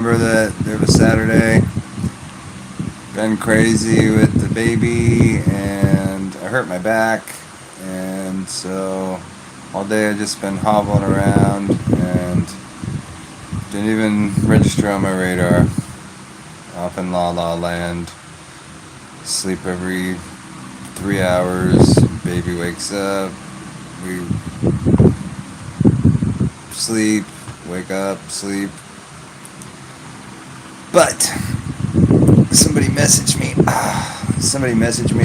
Remember that there was Saturday, been crazy with the baby, and I hurt my back, and so all day I just been hobbling around and didn't even register on my radar. Off in La La Land, sleep every 3 hours. Baby wakes up, we sleep, wake up, sleep. But somebody messaged me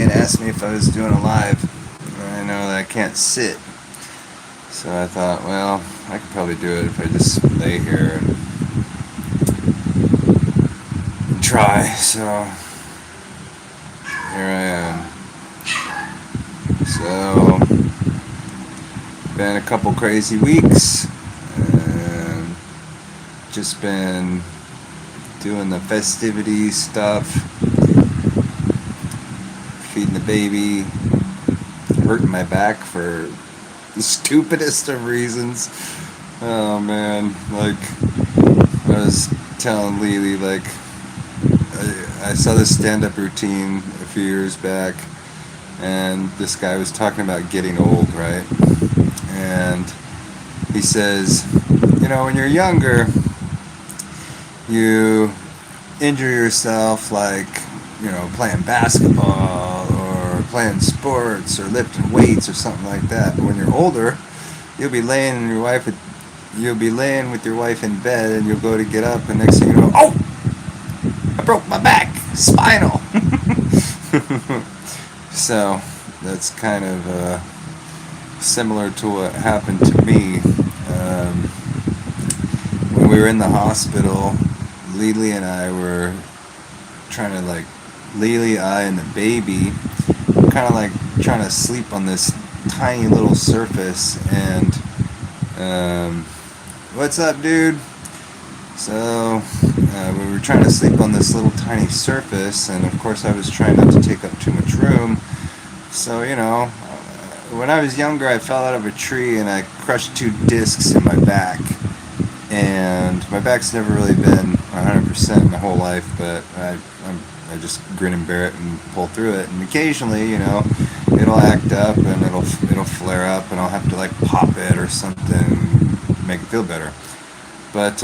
and asked me if I was doing a live. I know that I can't sit, so I thought, well, I could probably do it if I just lay here and try. So here I am. So been a couple crazy weeks, and just been doing the festivity stuff, feeding the baby, hurting my back for the stupidest of reasons. Oh man, like I was telling Lily, like I saw this stand-up routine a few years back, and this guy was talking about getting old, right? And he says, when you're younger, you injure yourself, like playing basketball or playing sports or lifting weights or something like that. But when you're older, you'll be laying with your wife in bed, and you'll go to get up, and next thing you know, oh, I broke my back, spinal. So that's kind of similar to what happened to me. When we were in the hospital, Lily and I were trying to, Lily, I, and the baby, kind of like trying to sleep on this tiny little surface. And what's up, dude? So we were trying to sleep on this little tiny surface, and of course I was trying not to take up too much room. So when I was younger, I fell out of a tree and I crushed 2 discs in my back. And my back's never really been 100% my whole life, but I just grin and bear it and pull through it. And occasionally, it'll act up and it'll flare up, and I'll have to pop it or something, make it feel better. But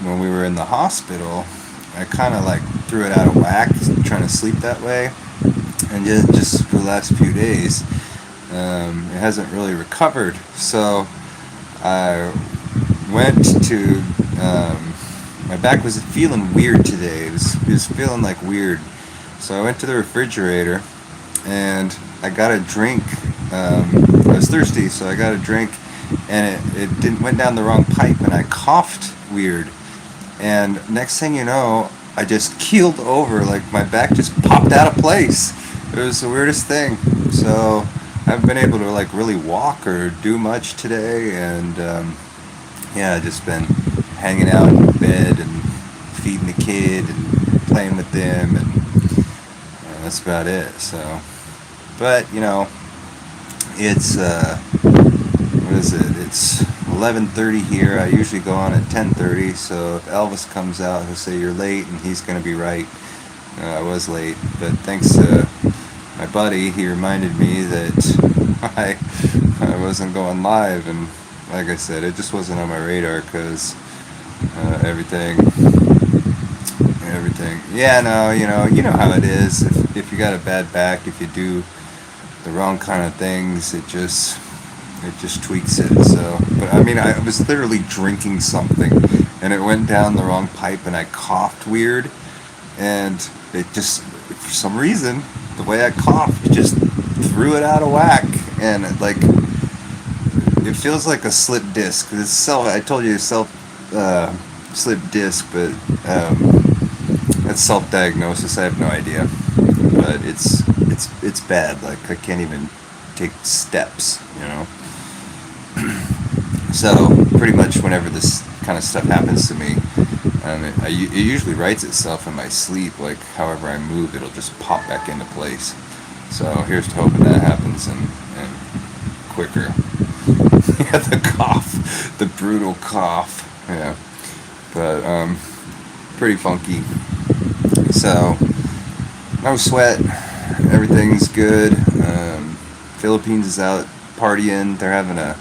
when we were in the hospital, I kind of threw it out of whack, trying to sleep that way, and just for the last few days, it hasn't really recovered. So I went to my back was feeling weird today. It was feeling weird. So I went to the refrigerator and I got a drink. I was thirsty, so I got a drink, and it didn't went down the wrong pipe, and I coughed weird. And next thing you know, I just keeled over, my back just popped out of place. It was the weirdest thing. So I haven't been able to really walk or do much today, and I've just been hanging out in bed and feeding the kid and playing with them, and that's about it. So, but it's what is it? It's 11:30 here. I usually go on at 10:30. So if Elvis comes out, he'll say you're late, and he's going to be right. I was late, but thanks to my buddy, he reminded me that I wasn't going live, and like I said, it just wasn't on my radar because everything. Yeah, no, you know how it is. If you got a bad back, if you do the wrong kind of things, it just tweaks it. So, but I was literally drinking something, and it went down the wrong pipe, and I coughed weird, and it just, for some reason, the way I coughed just threw it out of whack, and it feels like a slipped disc. I told you slipped disc, but that's self-diagnosis. I have no idea, but it's bad. I can't even take steps. So pretty much whenever this kind of stuff happens to me, it usually writes itself in my sleep. However I move, it'll just pop back into place. So here's to hoping that happens and quicker. The cough, the brutal cough. Yeah, but pretty funky. So, no sweat. Everything's good. Philippines is out partying. They're having a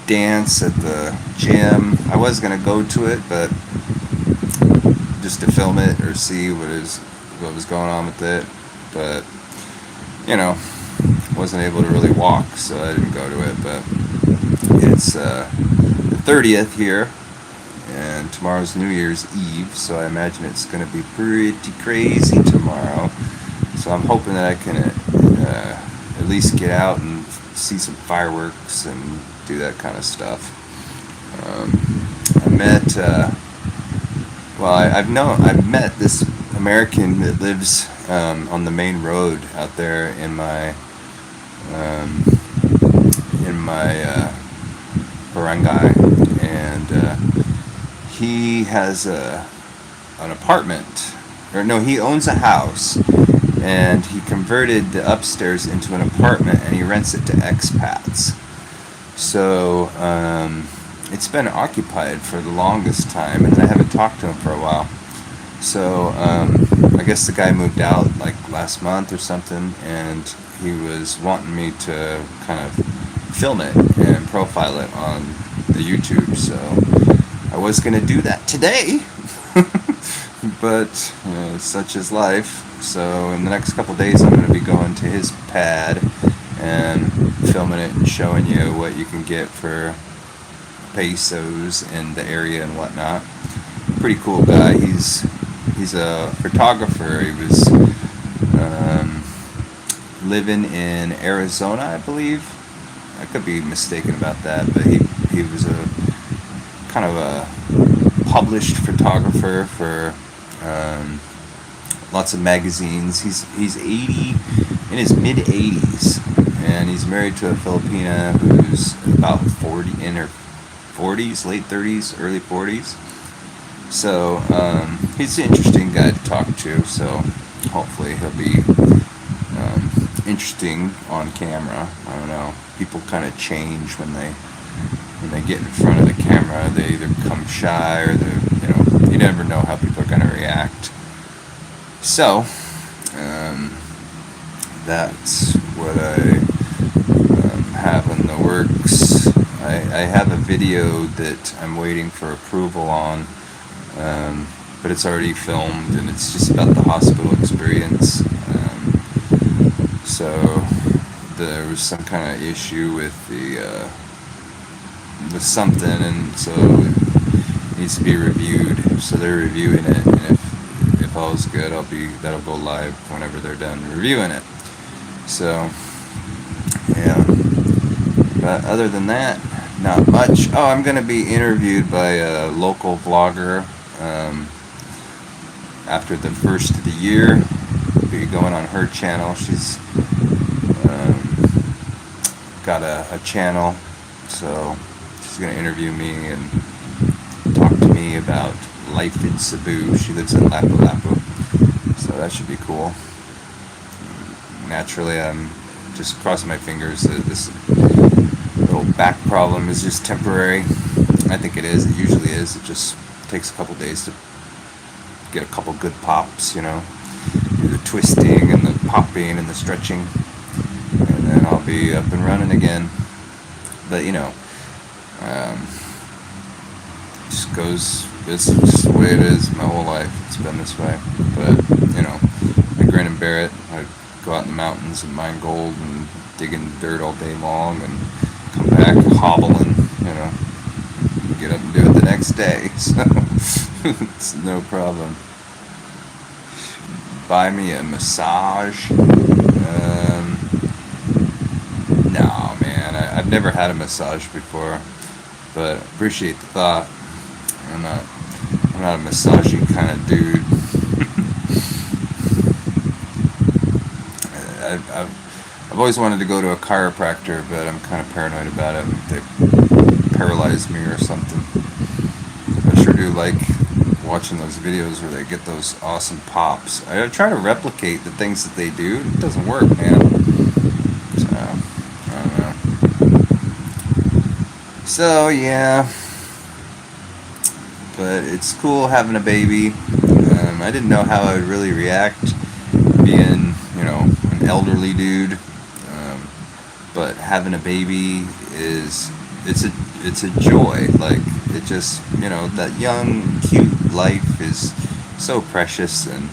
dance at the gym. I was gonna go to it, but just to film it or see what was going on with it. But you know, wasn't able to really walk, so I didn't go to it. But it's the 30th here, and tomorrow's New Year's Eve, so I imagine it's going to be pretty crazy tomorrow. So I'm hoping that I can at least get out and see some fireworks and do that kind of stuff. I met, I've met this American that lives on the main road out there in my barangay, and he has an apartment, or no, he owns a house, and he converted the upstairs into an apartment, and he rents it to expats. So it's been occupied for the longest time, and I haven't talked to him for a while. So I guess the guy moved out like last month or something, and he was wanting me to kind of film it and profile it on the YouTube. So I was going to do that today, but such is life. So in the next couple days, I'm going to be going to his pad and filming it and showing you what you can get for pesos in the area and whatnot. Pretty cool guy. He's a photographer. He was living in Arizona, I believe. I could be mistaken about that, but he was a kind of a published photographer for lots of magazines. He's 80, in his mid 80s, and he's married to a Filipina who's about 40, in her 40s, late 30s, early 40s. So he's an interesting guy to talk to. So hopefully he'll be interesting on camera. I don't know. People kind of change when they get in front of the camera. They either become shy, or you never know how people are going to react. So that's what I have in the works. I have a video that I'm waiting for approval on, but it's already filmed, and it's just about the hospital experience. So there was some kind of issue with with something, and so it needs to be reviewed. So they're reviewing it, and if all's good, that'll go live whenever they're done reviewing it. So yeah, but other than that, not much. Oh, I'm going to be interviewed by a local vlogger after the first of the year. I'll be going on her channel. She's got a channel, so she's going to interview me and talk to me about life in Cebu. She lives in Lapu-Lapu, so that should be cool. Naturally, I'm just crossing my fingers that this little back problem is just temporary. I think it is. It usually is. It just takes a couple days to get a couple good pops, do the twisting and the popping and the stretching, and then I'll be up and running again. But it's just the way it is. My whole life it's been this way. But I grin and bear it. I go out in the mountains and mine gold and dig in dirt all day long, and come back hobbling, get up and do it the next day. So it's no problem. Buy me a massage. No, man, I've never had a massage before, but appreciate the thought. I'm not a massaging kind of dude. I've always wanted to go to a chiropractor, but I'm kind of paranoid about it. They paralyze me or something. I sure do like watching those videos where they get those awesome pops. I try to replicate the things that they do. It doesn't work, man. So, I don't know. So, yeah. but it's cool having a baby. I didn't know how I would really react being, an elderly dude. But having a baby it's a joy. Like, it just, that young, cute life is so precious, and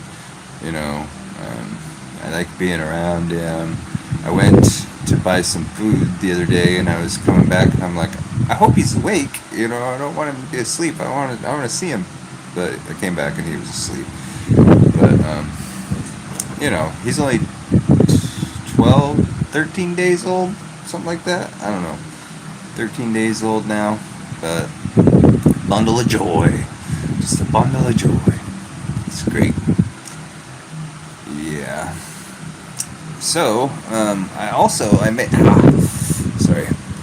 I like being around him. I went to buy some food the other day, and I was coming back, and I'm like, I hope he's awake. I don't want him to be asleep. I want to see him. But I came back and he was asleep. But he's only 12, 13 days old, something like that. I don't know. 13 days old now, but bundle of joy. Just a bundle of joy. It's great. Yeah. So,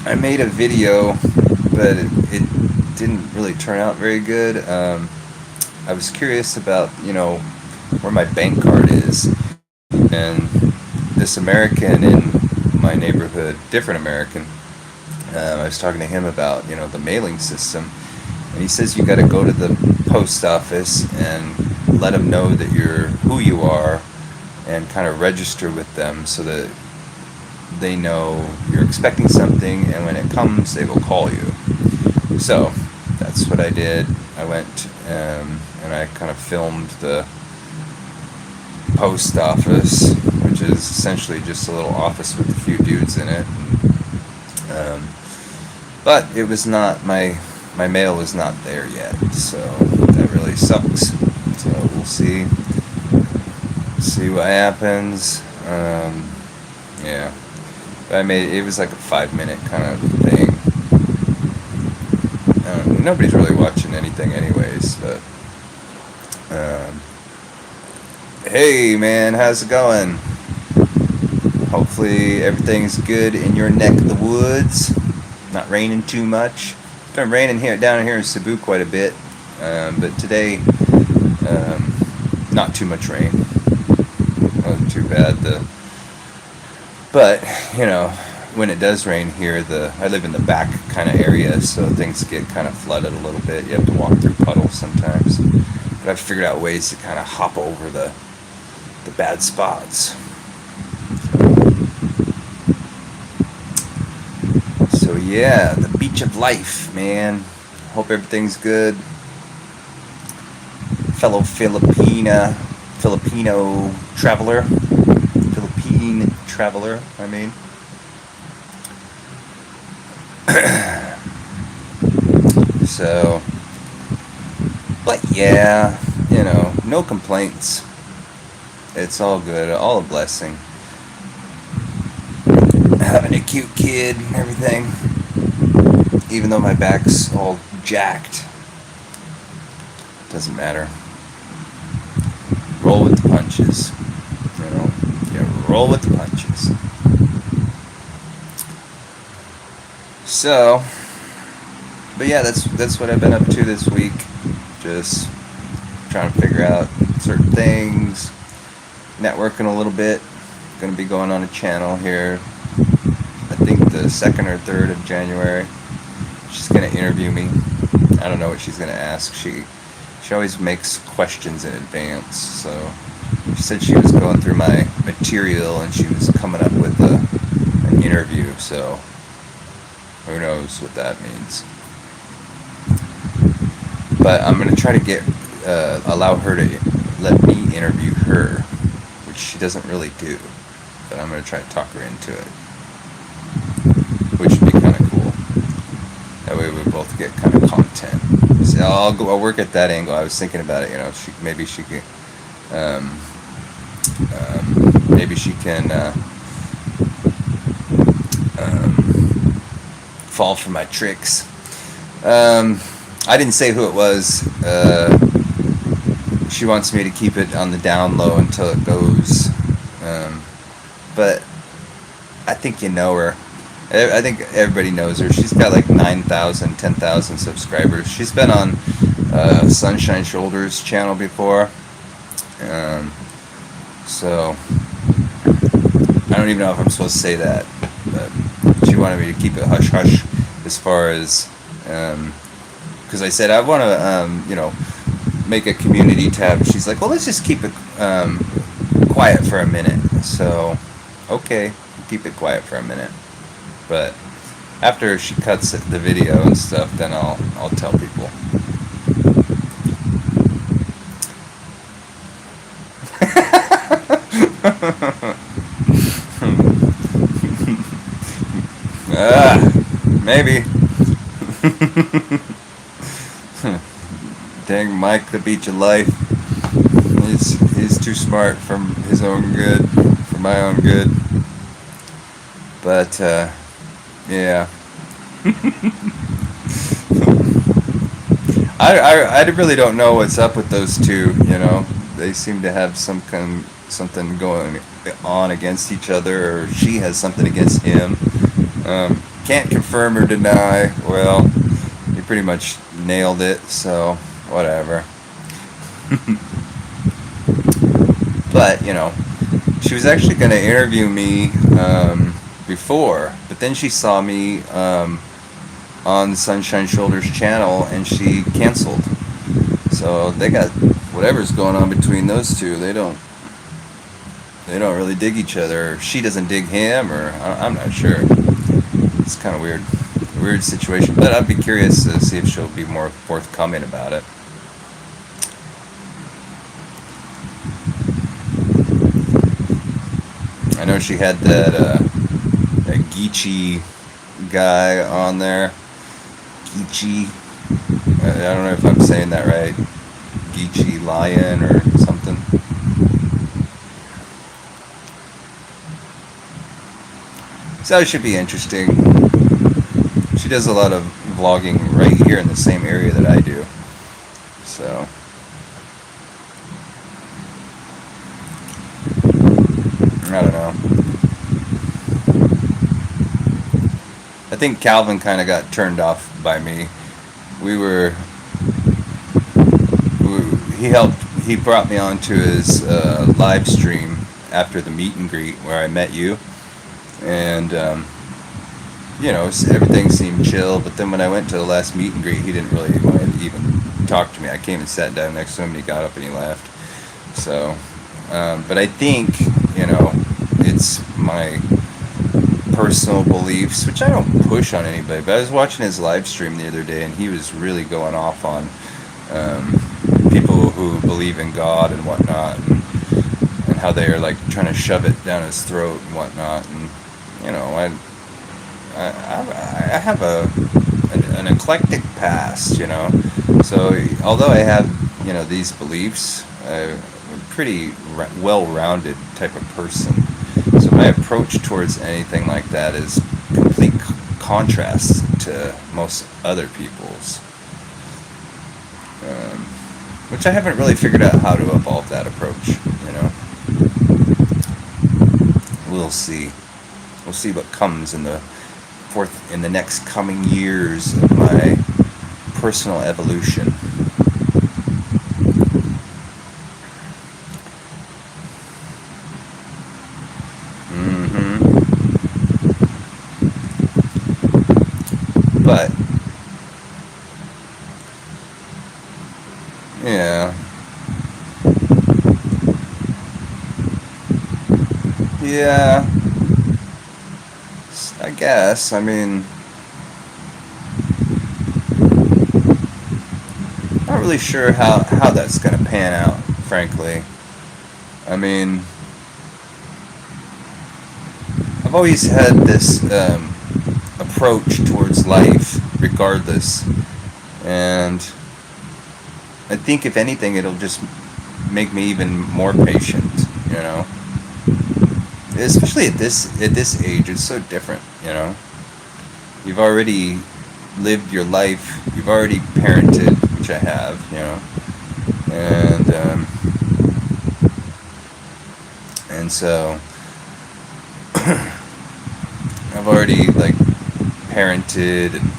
I made a video, but it didn't really turn out very good. I was curious about, where my bank card is, and this American in my neighborhood, different American, I was talking to him about, the mailing system, and he says you got to go to the post office and let them know that who you are, and kind of register with them so that they know you're expecting something, and when it comes, they will call you. So that's what I did. I went and I kind of filmed the post office, which is essentially just a little office with a few dudes in it. But it was not, my mail was not there yet, so that really sucks. So we'll see what happens. Yeah, but it was like a 5-minute kind of thing. Nobody's really watching anything anyways, but hey man, how's it going? Hopefully everything's good in your neck of the woods. Not raining too much. It's been raining down here in Cebu quite a bit, but today not too much rain. Wasn't too bad. But when it does rain here, I live in the back kind of area, so things get kind of flooded a little bit. You have to walk through puddles sometimes. But I've figured out ways to kind of hop over the bad spots. So yeah, the beach of life, man. Hope everything's good. Fellow Philippine traveler, I mean. So, but yeah, no complaints. It's all good, all a blessing. Having a cute kid and everything, even though my back's all jacked, doesn't matter. Roll with the punches, roll with the punches. So, but yeah, that's what I've been up to this week. Just trying to figure out certain things, networking a little bit. Going to be going on a channel here, I think the 2nd or 3rd of January. She's going to interview me. I don't know what she's going to ask. She always makes questions in advance. So she said she was going through my material and she was coming up with an interview. So who knows what that means. But I'm going to try to allow her to let me interview her, which she doesn't really do. But I'm going to try to talk her into it, which would be kind of cool. That way we both get kind of content. So I'll work at that angle. I was thinking about it. Maybe she can fall for my tricks. I didn't say who it was. She wants me to keep it on the down low until it goes. But I think you know her. I think everybody knows her. She's got like 9,000, 10,000 subscribers. She's been on Sunshine Shoulders channel before. So I don't even know if I'm supposed to say that. But she wanted me to keep it hush-hush as far as... because because I said I want to, make a community tab. She's like, well, let's just keep it quiet for a minute. So, okay, keep it quiet for a minute. But after she cuts the video and stuff, then I'll tell people. Maybe. Dang Mike, the beach of life. He's too smart for his own good, for my own good. But yeah. I really don't know what's up with those two. They seem to have something going on against each other, or she has something against him. Can't confirm or deny. Well, you pretty much nailed it. So whatever. But she was actually going to interview me before, but then she saw me on Sunshine Shoulders channel, and she canceled. So they got whatever's going on between those two. They don't really dig each other. Or she doesn't dig him, or I'm not sure. It's kind of weird situation. But I'd be curious to see if she'll be more forthcoming about it. I know she had that Geechee guy on there. Geechee. I don't know if I'm saying that right. Geechee Lion or something. So it should be interesting. She does a lot of vlogging right here in the same area that I do. So I don't know. I think Calvin kind of got turned off by me. He brought me onto his live stream after the meet and greet where I met you. And, everything seemed chill. But then when I went to the last meet and greet, he didn't really want to even talk to me. I came and sat down next to him, and he got up and he left. So, but I think, it's my personal beliefs, which I don't push on anybody. But I was watching his live stream the other day, and he was really going off on people who believe in God and whatnot, and how they are like trying to shove it down his throat and whatnot. And I have an eclectic past, So although I have these beliefs, I'm a pretty well-rounded type of person. So my approach towards anything like that is complete contrast to most other people's, which I haven't really figured out how to evolve that approach. We'll see. We'll see what comes in the next coming years of my personal evolution. But yeah, I guess. I mean, not really sure how that's going to pan out, frankly. I mean, I've always had this approach towards life, regardless. And I think, if anything, it'll just make me even more patient, Especially at this age, it's so different, You've already lived your life. You've already parented, which I have, and so I've already parented and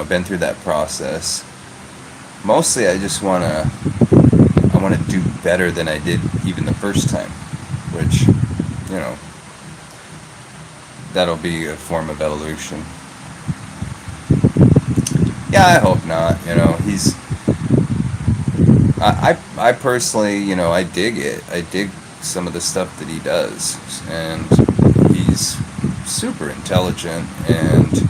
been through that process. Mostly, I just want to do better than I did even the first time, which that'll be a form of evolution. Yeah, I hope not. He's I personally, I dig it. I dig some of the stuff that he does, and he's super intelligent. And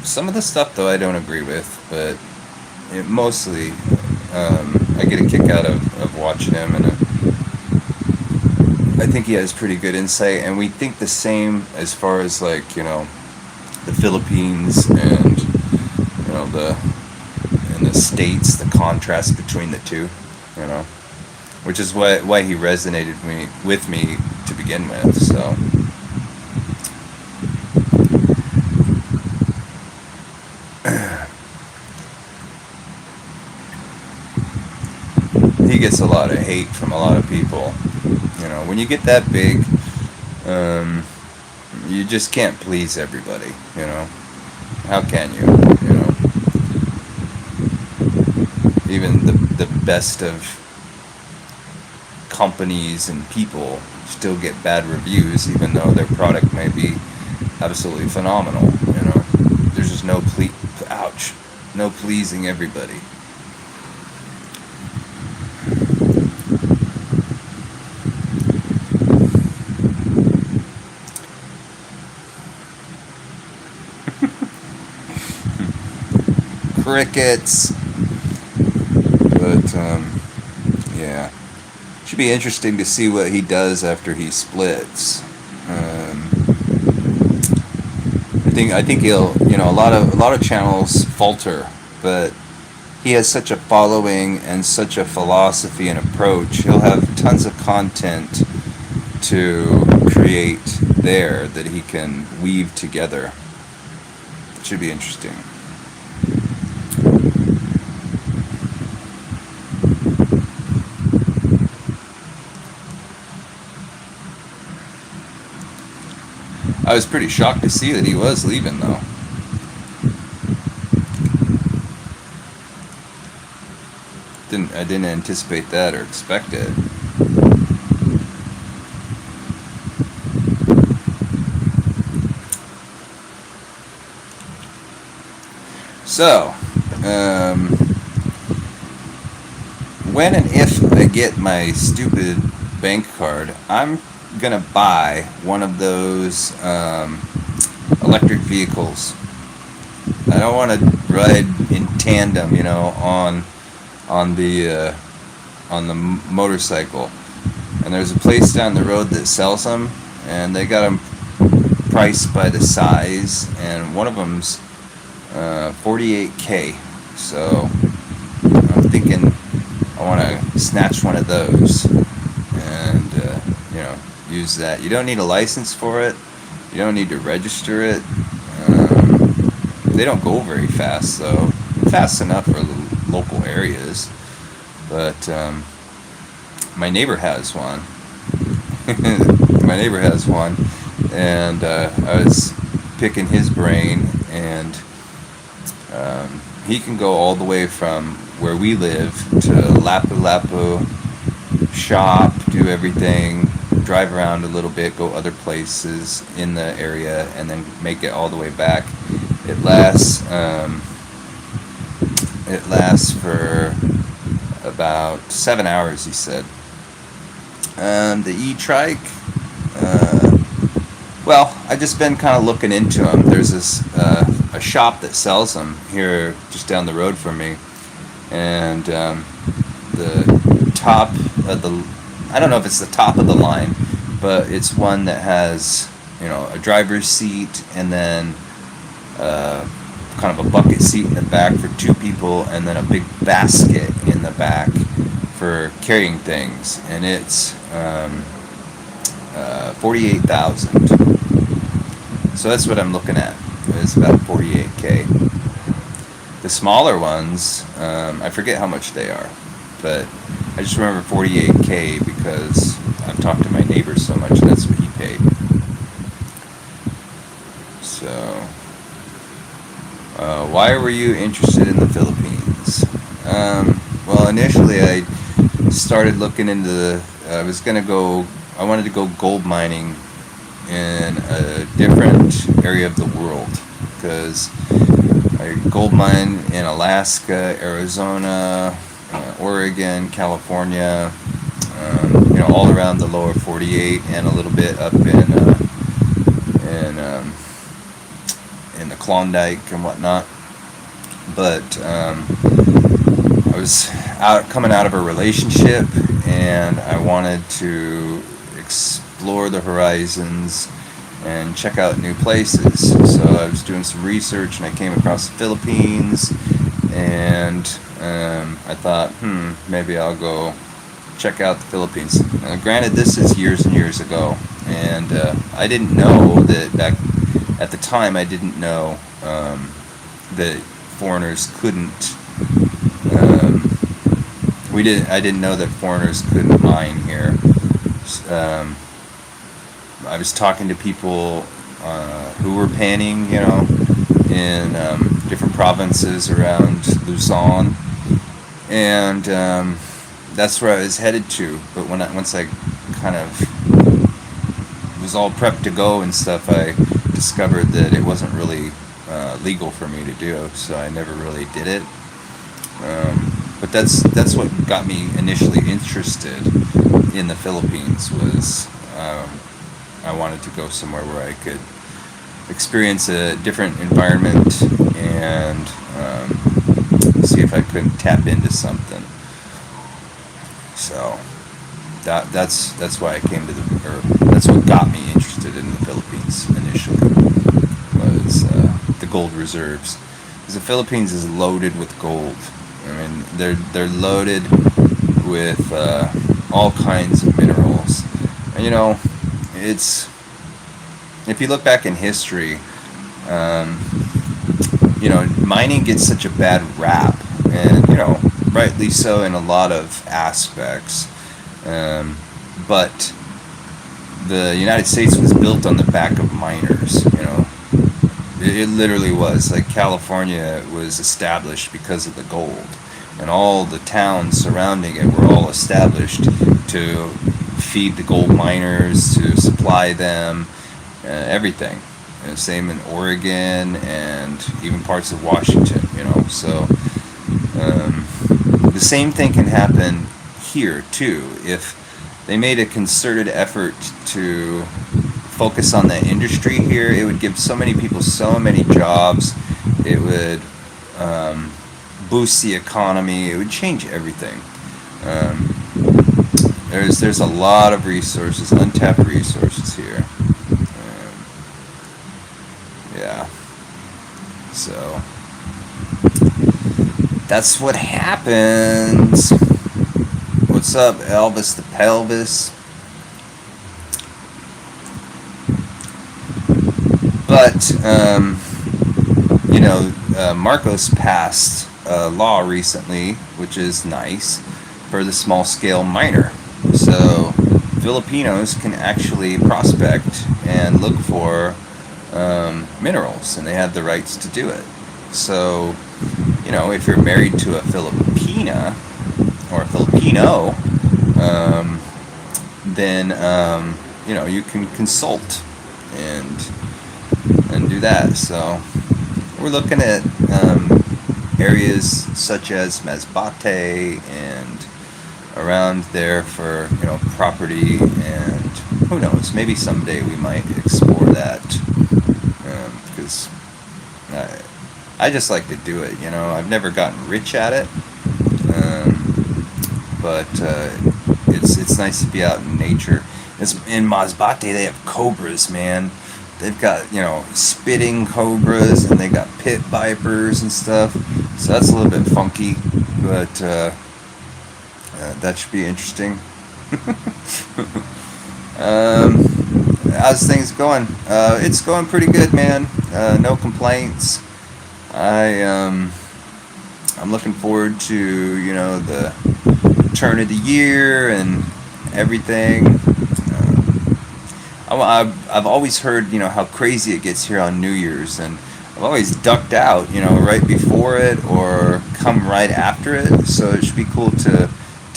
some of the stuff, though, I don't agree with, but mostly I get a kick out of watching him, and I think he has pretty good insight. And we think the same as far as like the Philippines and the in the states, the contrast between the two, you know, which is why he resonated with me to begin with. So he gets a lot of hate from a lot of people. When you get that big, um, you just can't please everybody. How can you? Even the best of companies and people still get bad reviews, even though their product may be absolutely phenomenal. There's just ouch, no pleasing everybody. Crickets, but yeah, should be interesting to see what he does after he splits. I think he'll, a lot of channels falter, but he has such a following and such a philosophy and approach. He'll have tons of content to create there that he can weave together. It should be interesting. I was pretty shocked to see that he was leaving, though. I didn't anticipate that or expect it. So, when and if I get my stupid bank card, I'm gonna buy one of those electric vehicles. I don't want to ride in tandem, on the motorcycle. And there's a place down the road that sells them, and they got them priced by the size, and one of them's 48K. So I'm thinking I want to snatch one of those and use that. You don't need a license for it. You don't need to register it. They don't go very fast, though. Fast enough for the local areas. But my neighbor has one. My neighbor has one, and I was picking his brain, and he can go all the way from where we live to Lapu-Lapu, shop, do everything, drive around a little bit, go other places in the area, and then make it all the way back. It lasts for about 7 hours, he said. The e-trike, well, I've just been kind of looking into them. There's this a shop that sells them here just down the road from me, and the top of the, I don't know if it's the top of the line, but it's one that has a driver's seat, and then kind of a bucket seat in the back for two people, and then a big basket in the back for carrying things, and it's 48,000. So that's what I'm looking at. It's about 48K. The smaller ones, I forget how much they are, but I just remember 48K because I've talked to my neighbor so much. That's what he paid. So, why were you interested in the Philippines? Well, initially I started looking into I wanted to go gold mining in a different area of the world, because a gold mine in Alaska, Arizona, Oregon, California, all around the lower 48 and a little bit up in, in the Klondike and whatnot. But I was coming out of a relationship, and I wanted to explore the horizons and check out new places. So I was doing some research, and I came across the Philippines, and I thought, maybe I'll go check out the Philippines. Granted, this is years and years ago, and I didn't know that back at the time. I didn't know that foreigners couldn't. I didn't know that foreigners couldn't mine here. I was talking to people who were panning, in different provinces around Luzon, and that's where I was headed to. But once I kind of was all prepped to go and stuff, I discovered that it wasn't really legal for me to do, so I never really did it. But that's what got me initially interested in the Philippines. Was I wanted to go somewhere where I could experience a different environment and see if I couldn't tap into something. So that's why I came to that's what got me interested in the Philippines initially, was the gold reserves. Because the Philippines is loaded with gold. I mean, they're loaded with all kinds of minerals. And, it's, if you look back in history, mining gets such a bad rap, and rightly so in a lot of aspects. But the United States was built on the back of miners. It literally was. Like, California was established because of the gold, and all the towns surrounding it were all established to feed the gold miners, to supply them, everything. And same in Oregon and even parts of Washington. So the same thing can happen here too. If they made a concerted effort to focus on that industry here, it would give so many people so many jobs. It would boost the economy. It would change everything. There's a lot of resources, untapped resources here. Yeah. So that's what happens. What's up, Elvis the Pelvis? But, Marcos passed a law recently, which is nice, for the small-scale miner. So Filipinos can actually prospect and look for minerals, and they have the rights to do it. So, if you're married to a Filipina or a Filipino, then you can consult and do that. So we're looking at areas such as Masbate and around there for property, and who knows, maybe someday we might explore that, because I just like to do it. I've never gotten rich at it, but it's nice to be out in nature. In Masbate, they have cobras, man. They've got, spitting cobras, and they got pit vipers and stuff. So that's a little bit funky, but that should be interesting. How's things going? It's going pretty good, man. No complaints. I'm looking forward to, the turn of the year and everything. I've always heard, how crazy it gets here on New Year's, and I've always ducked out, right before it or come right after it. So it should be cool to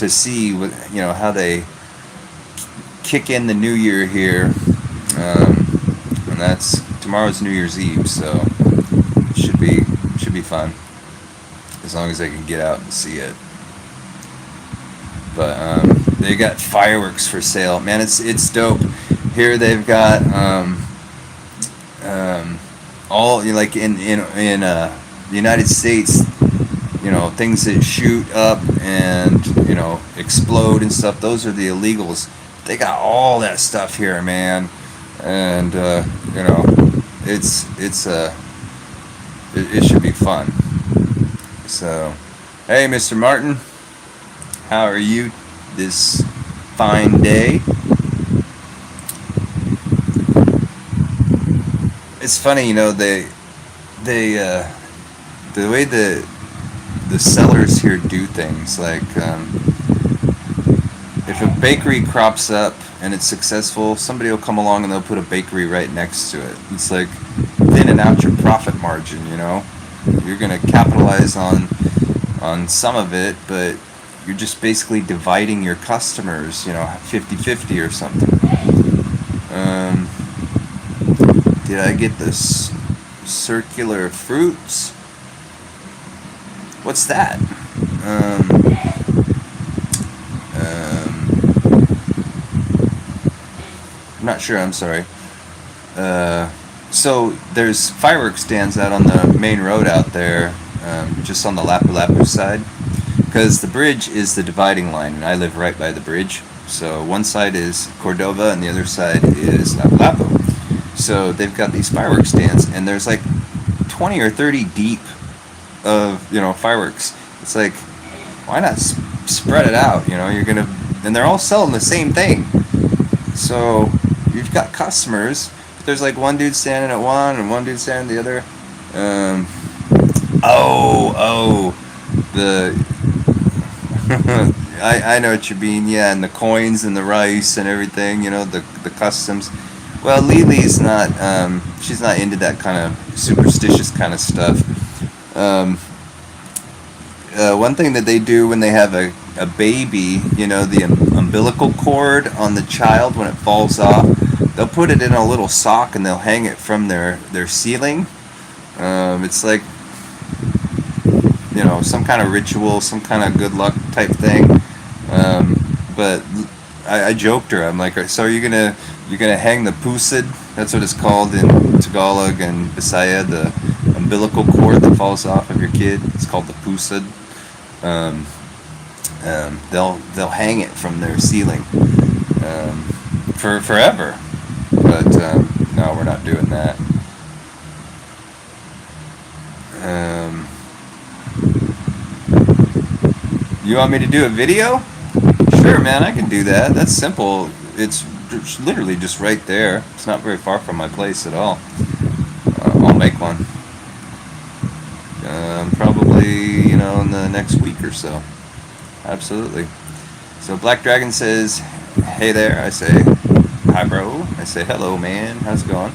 see what, how they kick in the new year here, and tomorrow's New Year's Eve, so it should be should be fun as long as I can get out and see it. But they got fireworks for sale. Man, it's dope. Here they've got all, like in the United States, things that shoot up and explode and stuff. Those are the illegals. They got all that stuff here, man, and it should be fun. So, hey, Mr. Martin, how are you this fine day? It's funny, they the way the sellers here do things, like if a bakery crops up and it's successful, somebody will come along and they'll put a bakery right next to it. It's like thinning out your profit margin. You're going to capitalize on some of it, but you're just basically dividing your customers, 50-50 or something. Did I get this circular fruits? What's that? I'm not sure, I'm sorry. So there's fireworks stands out on the main road out there, just on the Lapu-Lapu side, because the bridge is the dividing line, and I live right by the bridge. So one side is Cordova and the other side is Lapu-Lapu. So they've got these fireworks stands, and there's like 20 or 30 deep of fireworks. It's like, why not spread it out? And they're all selling the same thing. So you've got customers. There's like one dude standing at one and one dude standing at the other. I know what you mean. Yeah, and the coins and the rice and everything. The customs. Well, Lily's not. She's not into that kind of superstitious kind of stuff. One thing that they do when they have a baby, the umbilical cord on the child when it falls off, they'll put it in a little sock and they'll hang it from their ceiling. It's like, some kind of ritual, some kind of good luck type thing. But I joked her. I'm like, so you're gonna hang the pusid? That's what it's called in Tagalog and Bisaya, the umbilical cord that falls off of your kid. It's called the pusid. They'll hang it from their ceiling for forever. But no, we're not doing that. You want me to do a video? Sure, man, I can do that. That's simple. It's literally just right there. It's not very far from my place at all. I'll make one. Probably, in the next week or so. Absolutely. So Black Dragon says, hey there. I say, hi, bro. I say, hello, man. How's it going?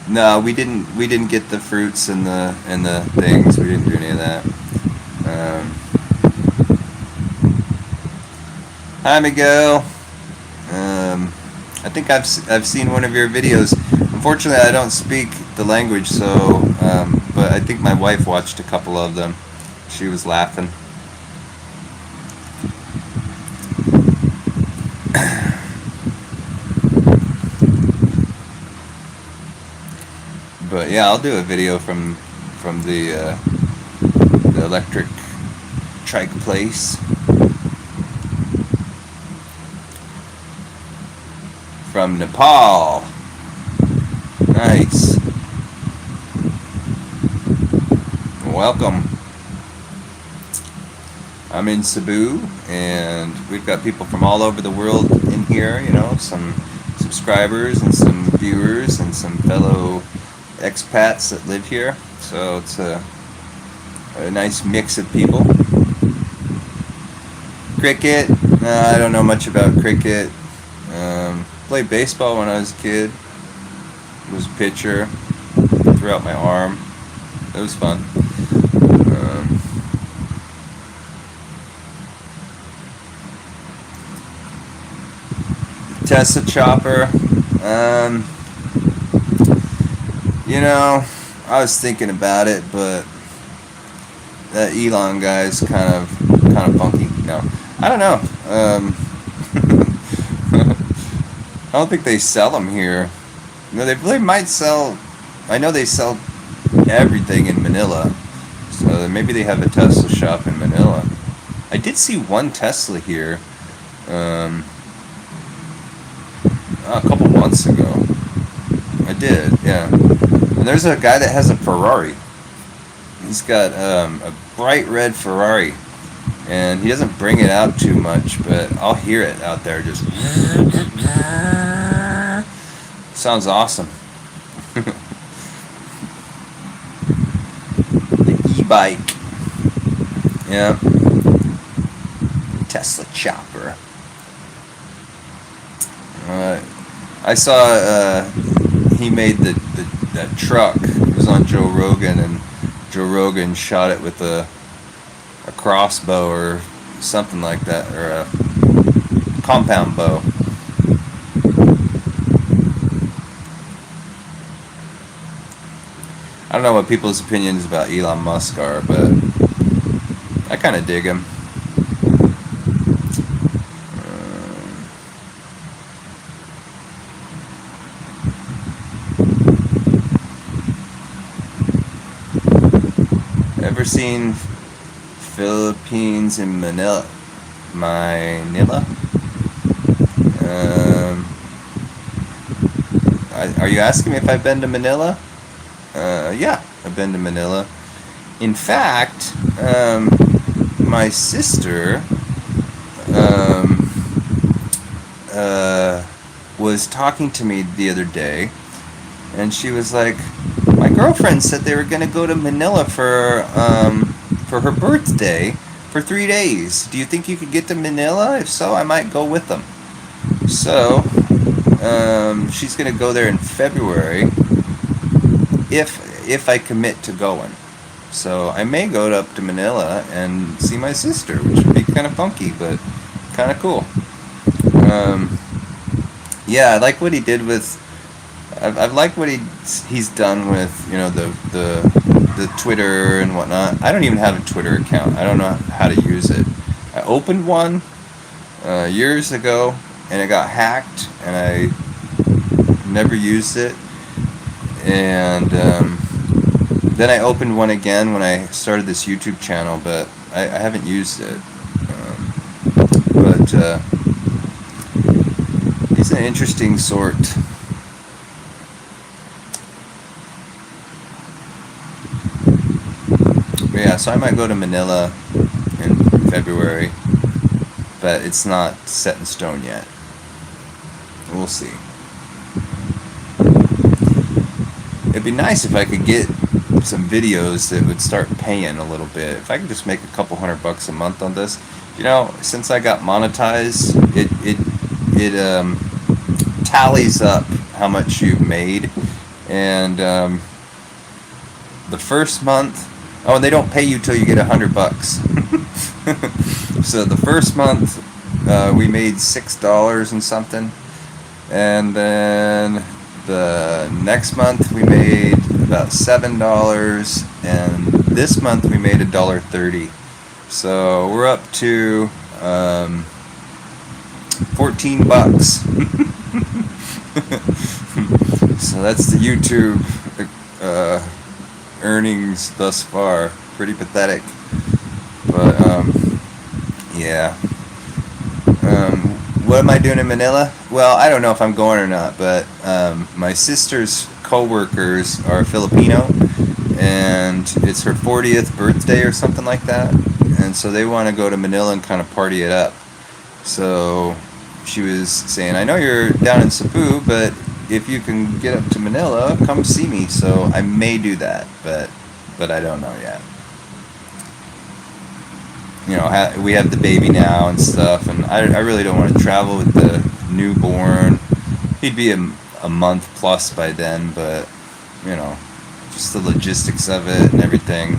No, we didn't get the fruits and the things. We didn't do any of that. Hi, Miguel. I think I've seen one of your videos. Unfortunately, I don't speak the language, so but I think my wife watched a couple of them. She was laughing. But yeah, I'll do a video from the electric trike place. From Nepal. Nice. Welcome. I'm in Cebu, and we've got people from all over the world in here, some subscribers and some viewers and some fellow expats that live here. So it's a nice mix of people. Cricket. I don't know much about cricket. Played baseball when I was a kid. Was a pitcher. Threw out my arm. It was fun. Tessa Chopper. You know, I was thinking about it, but that Elon guy is kind of funky. No, I don't know. I don't think they sell them here. No, they might sell. I know they sell everything in Manila, so maybe they have a Tesla shop in Manila. I did see one Tesla here um, a couple months ago. I did, yeah. And there's a guy that has a Ferrari. He's got a bright red Ferrari, and he doesn't bring it out too much, but I'll hear it out there. Just sounds awesome. The e-bike, yeah. Tesla chopper. I saw he made that truck. It was on Joe Rogan, and Joe Rogan shot it with a crossbow or something like that, or a compound bow. I don't know what people's opinions about Elon Musk are, but I kind of dig him. Ever seen Philippines in Manila? Manila? Um, are you asking me if I've been to Manila? Yeah, I've been to Manila. In fact, my sister um, was talking to me the other day, and she was like, "My girlfriend said they were going to go to Manila for her birthday for 3 days. Do you think you could get to Manila? If so, I might go with them." So she's going to go there in February if I commit to going. So I may go up to Manila and see my sister, which would be kind of funky, but kind of cool. Um, yeah, I like what he did with. I've liked what he's done with the Twitter and whatnot. I don't even have a Twitter account. I don't know how to use it. I opened one years ago and it got hacked, and I never used it. And then I opened one again when I started this YouTube channel, but I haven't used it. But he's an interesting sort. But yeah, so I might go to Manila in February, but it's not set in stone yet. We'll see. It'd be nice if I could get some videos that would start paying a little bit. If I could just make a couple $100 a month on this. Since I got monetized, it tallies up how much you've made, and the first month. Oh, and they don't pay you till you get $100. So the first month we made $6 and something, and then the next month we made about $7, and this month we made $1.30. So we're up to $14. So that's the YouTube earnings thus far. Pretty pathetic, but yeah. What am I doing in Manila? Well, I don't know if I'm going or not, but my sister's co-workers are Filipino, and it's her 40th birthday or something like that, and so they want to go to Manila and kind of party it up. So she was saying, I know you're down in Cebu, but if you can get up to Manila, come see me. So I may do that, but I don't know yet. We have the baby now and stuff, and I really don't want to travel with the newborn. He'd be a month plus by then, but just the logistics of it and everything,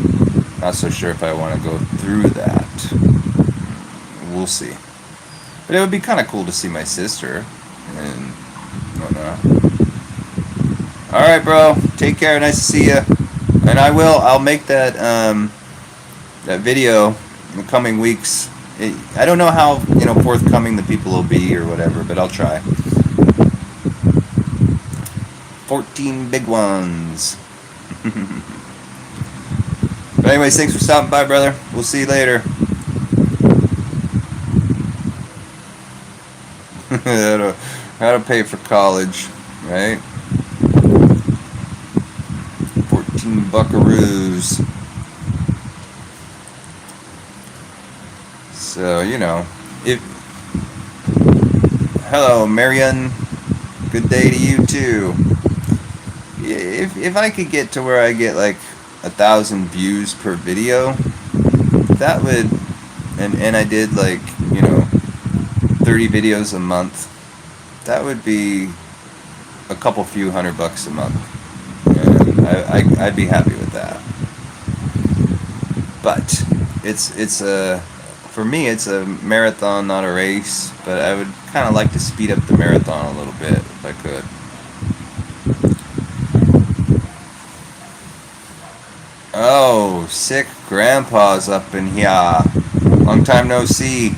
not so sure if I want to go through that. We'll see. But it would be kind of cool to see my sister and whatnot. All right, bro. Take care. Nice to see you. And I'll make that video in the coming weeks. I don't know how forthcoming the people will be or whatever, but I'll try. 14 big ones. But anyways, thanks for stopping by, brother. We'll see you later. How to pay for college, right? 14 buckaroos. So, if hello, Marion. Good day to you too. If I could get to where I get like 1,000 views per video, that would, and I did like 30 videos a month, that would be a couple few $100 a month, and I'd be happy with that. But it's for me it's a marathon, not a race. But I would kind of like to speed up the marathon a little bit if I could. Oh, sick grandpa's up in here. Long time no see.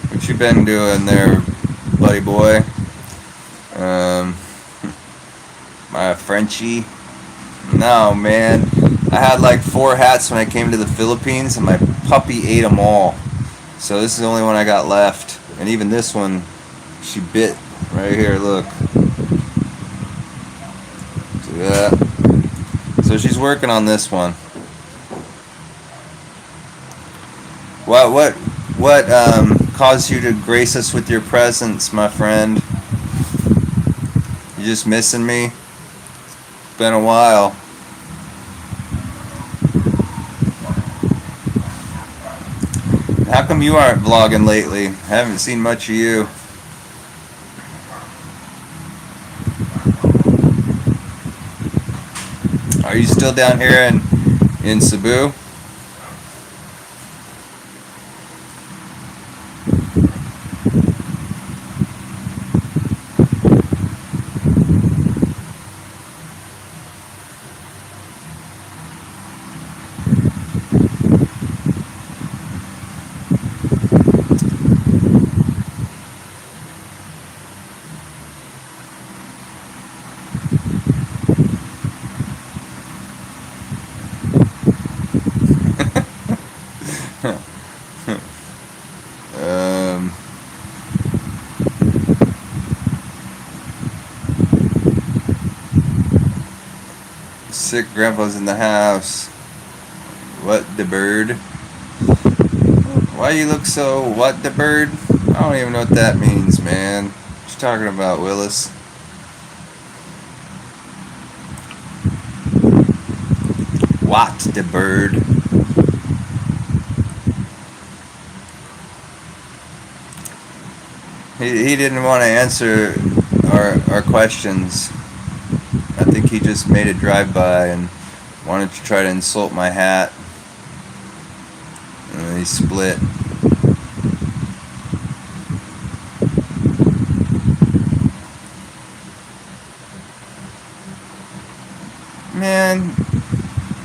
What you been doing there, buddy boy? My Frenchie? No, man. I had like 4 hats when I came to the Philippines, and my puppy ate them all. So this is the only one I got left. And even this one, she bit right here, look. See that? So she's working on this one. What caused you to grace us with your presence, my friend? You just missing me? It's been a while. How come you aren't vlogging lately? I haven't seen much of you. Are you still down here in Cebu? Sick grandpa's in the house. What the bird? Why you look so what the bird? I don't even know what that means, man. What you talking about, Willis? What the bird? He didn't want to answer our questions. I think he just made a drive-by and wanted to try to insult my hat. And then he split. Man,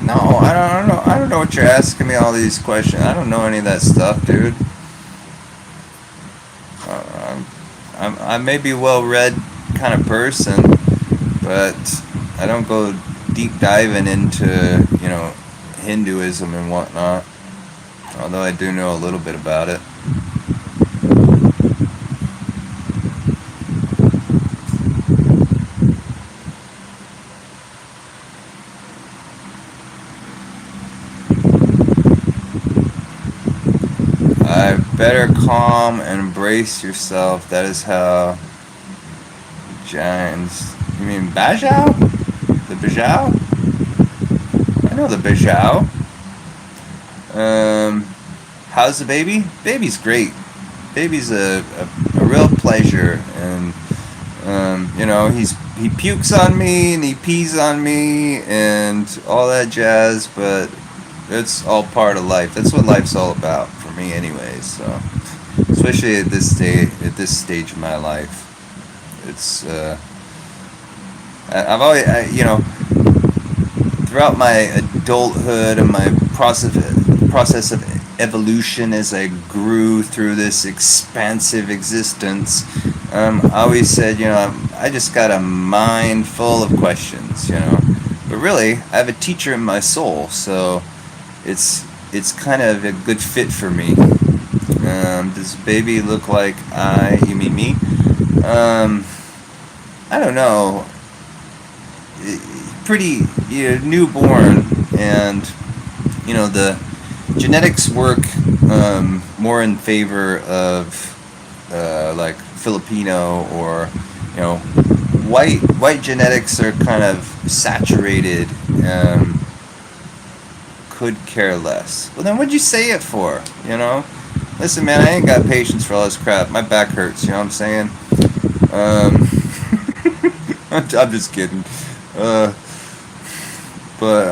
no, I don't know what you're asking me all these questions. I don't know any of that stuff, dude. I may be a well-read kind of person, but I don't go deep diving into, Hinduism and whatnot. Although I do know a little bit about it. Better calm and embrace yourself. That is how giants. You mean Bajau? The Bajau? I know the Bajau. How's the baby? Baby's great. Baby's a real pleasure, and he pukes on me and he pees on me and all that jazz, but it's all part of life. That's what life's all about for me, anyways. So, especially at this stage of my life, it's Throughout my adulthood and my process of evolution as I grew through this expansive existence, I always said, I just got a mind full of questions, But really, I have a teacher in my soul, so it's kind of a good fit for me. Does baby look like you mean me? Um, I don't know. Pretty newborn, and the genetics work more in favor of like Filipino, or white genetics are kind of saturated. Could care less. Well, then what'd you say it for? Listen, man, I ain't got patience for all this crap. My back hurts. You know what I'm saying? Um, I'm just kidding. Uh, but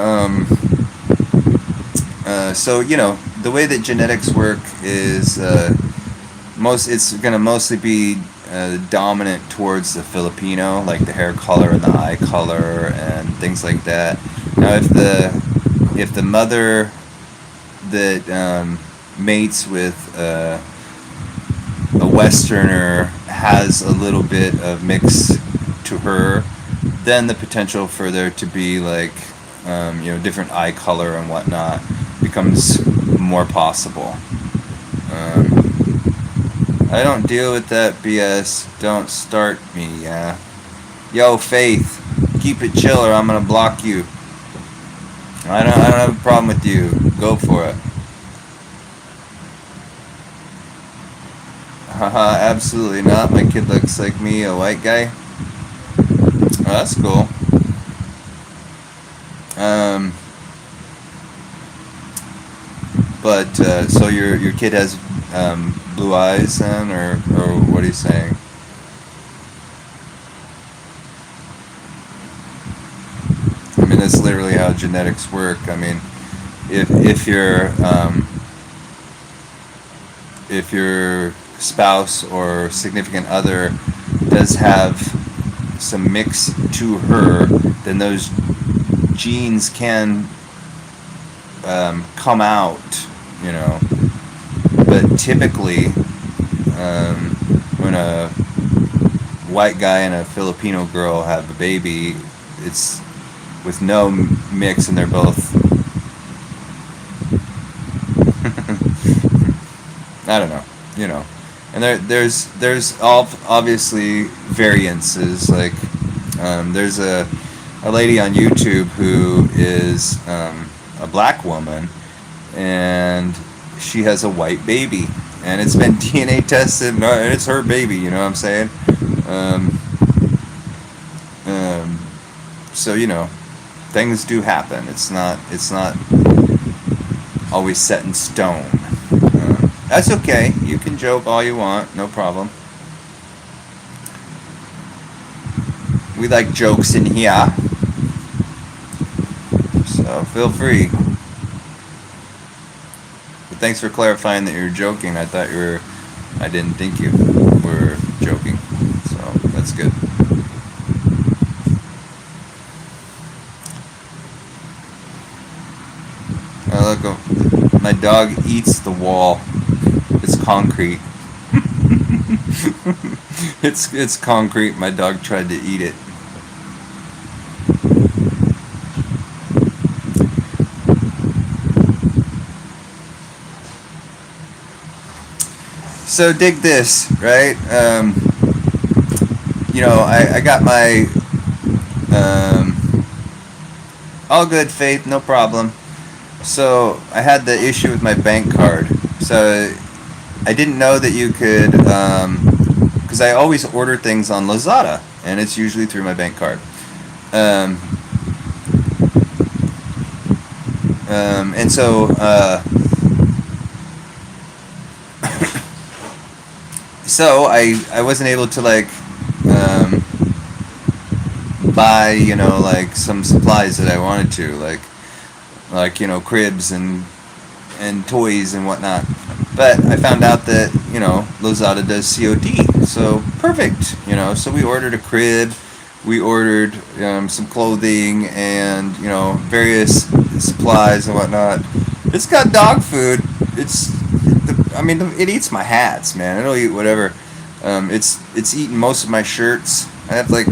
the way that genetics work is it's going to mostly be dominant towards the Filipino, like the hair color and the eye color and things like that. Now, if the mother that mates with a Westerner has a little bit of mix to her, then the potential for there to be like different eye color and whatnot becomes more possible. I don't deal with that BS. Don't start me, yeah. Yo, Faith, keep it chill or I'm gonna block you. I don't have a problem with you. Go for it. Haha, absolutely not. My kid looks like me, a white guy. Oh, that's cool. Um, but so your kid has blue eyes then, or what are you saying? I mean, that's literally how genetics work. I mean, if your spouse or significant other does have some mix to her, then those genes can come out, you know. But typically, when a white guy and a Filipino girl have a baby, it's with no mix, and they're both. I don't know, you know. And there's all obviously variances. Like there's a lady on YouTube who is a black woman, and she has a white baby, and it's been DNA tested, and it's her baby. You know what I'm saying? Um, um, so things do happen. It's not always set in stone. That's okay. You can joke all you want, no problem. We like jokes in here, so feel free. But thanks for clarifying that you're joking. I didn't think you were joking, so that's good. Oh, look, my dog eats the wall. It's concrete. It's concrete. My dog tried to eat it. So dig this, right? I got my all good, Faith, no problem. So I had the issue with my bank card. So I didn't know that you could, because I always order things on Lazada, and it's usually through my bank card. Um, and so, I wasn't able to buy like some supplies that I wanted to, like cribs and toys and whatnot. But I found out that Lazada does COD, so perfect. So we ordered a crib, we ordered some clothing and various supplies and whatnot. It's got dog food. I mean, it eats my hats, man. It'll eat whatever. It's eaten most of my shirts. I have like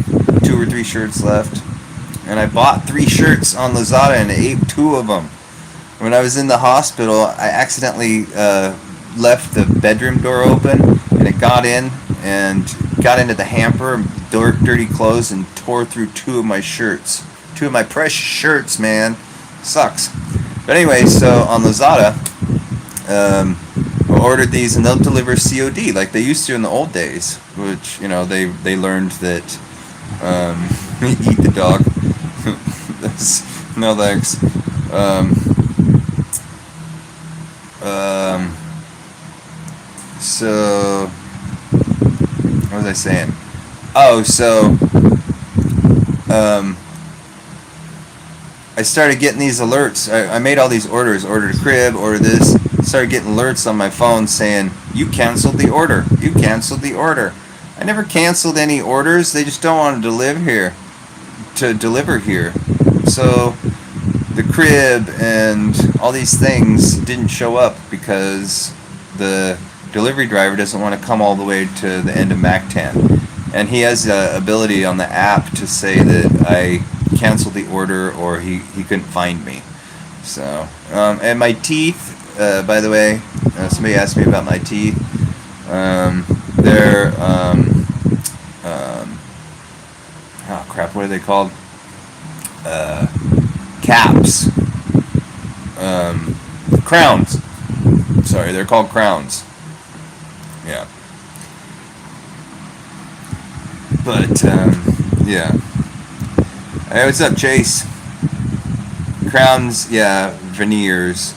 2 or 3 shirts left, and I bought 3 shirts on Lazada and ate 2 of them. When I was in the hospital, I accidentally left the bedroom door open, and it got in and got into the hamper, dirty clothes, and tore through 2 of my shirts. 2 of my precious shirts, man. Sucks. But anyway, so on Lazada, I ordered these, and they'll deliver COD like they used to in the old days, which they learned that eat the dog. No thanks. So what was I saying? Oh, so I started getting these alerts. I made all these orders. Ordered a crib, ordered this. Started getting alerts on my phone saying, you canceled the order. You canceled the order. I never canceled any orders. They just don't want to deliver here. So the crib and all these things didn't show up because the delivery driver doesn't want to come all the way to the end of MacTan. And he has the ability on the app to say that I canceled the order or he couldn't find me. So, and my teeth, by the way, somebody asked me about my teeth. They're, oh crap, what are they called? Caps. Crowns. Sorry, they're called crowns. Yeah. But, yeah. Hey, what's up, Chase? Crowns, yeah, veneers.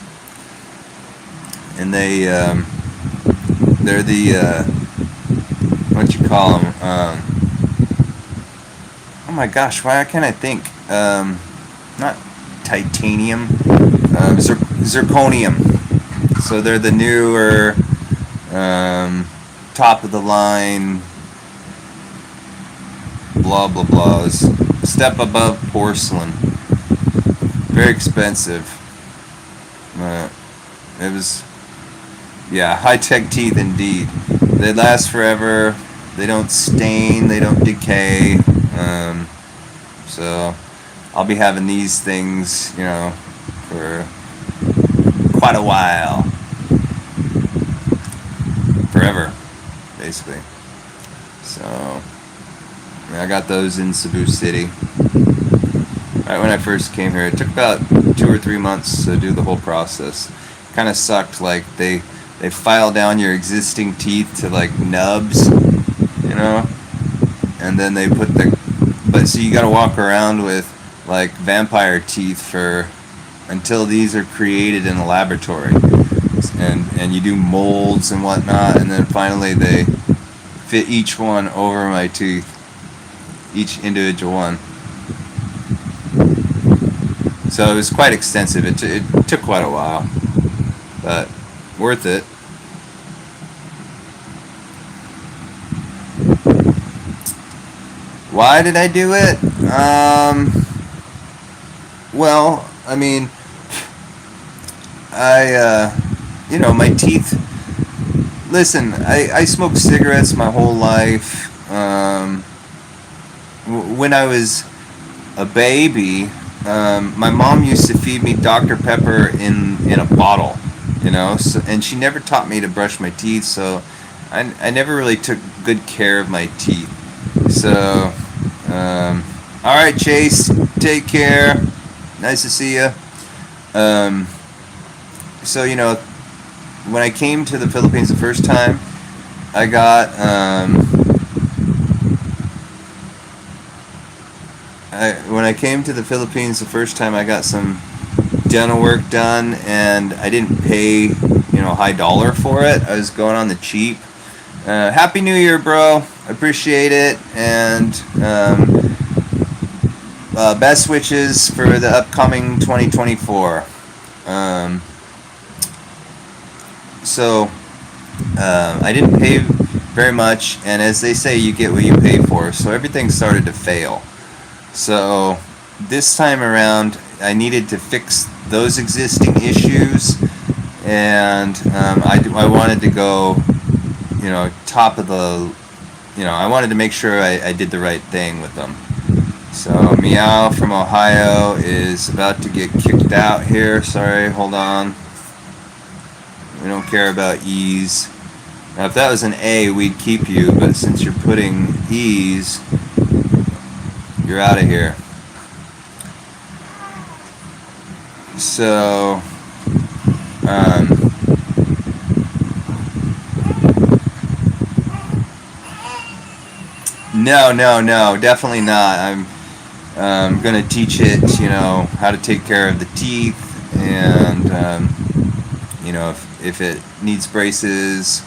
And they're the, what you call them? Oh my gosh, why can't I think? Not titanium, zirconium. So they're the newer, top of the line, blah blah blahs. Step above porcelain. Very expensive. It was, yeah, high-tech teeth indeed. They last forever. They don't stain. They don't decay. So I'll be having these things, for quite a while. Forever, basically. So I got those in Cebu City. Right when I first came here, it took about 2 or 3 months to do the whole process. Kind of sucked. Like they file down your existing teeth to like nubs, and then they put but so you got to walk around with like vampire teeth until these are created in a laboratory, and you do molds and whatnot, and then finally they fit each one over my teeth, each individual one. So it was quite extensive. It took quite a while, but worth it. Why did I do it? Well, I mean, my teeth. Listen, I smoked cigarettes my whole life. When I was a baby, my mom used to feed me Dr. Pepper in a bottle, and she never taught me to brush my teeth, so I never really took good care of my teeth. So, all right, Chase, take care. Nice to see you. So, when I came to the Philippines the first time, I got, when I came to the Philippines the first time, I got some dental work done, and I didn't pay, high dollar for it. I was going on the cheap. Happy New Year, bro. Appreciate it, and best wishes for the upcoming 2024. So I didn't pay very much. And as they say, you get what you pay for. So everything started to fail. So this time around, I needed to fix those existing issues, and I wanted to go, top of the, I wanted to make sure I did the right thing with them. So Meow from Ohio is about to get kicked out here. Sorry, hold on. We don't care about E's. Now, if that was an A, we'd keep you, but since you're putting E's, you're out of here. So, no, definitely not. I'm going to teach it, how to take care of the teeth, and, if it needs braces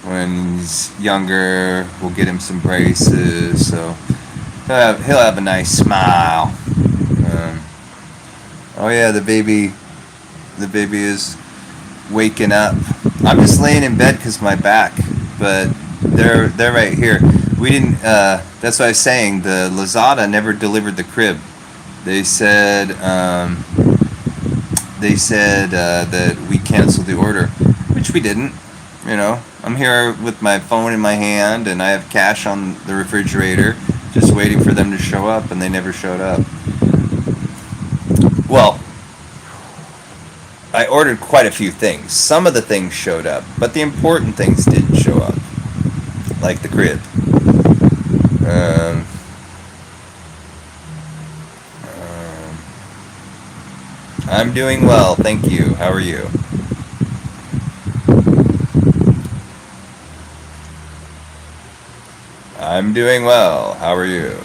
when he's younger, we'll get him some braces. So he'll have a nice smile. Oh yeah, the baby is waking up. I'm just laying in bed because of my back, but they're right here. We didn't. That's what I was saying. The Lazada never delivered the crib. They said that we canceled the order, which we didn't. I'm here with my phone in my hand, and I have cash on the refrigerator, just waiting for them to show up, and they never showed up. Well, I ordered quite a few things. Some of the things showed up, but the important things didn't show up, like the crib. I'm doing well, thank you. How are you? I'm doing well. How are you?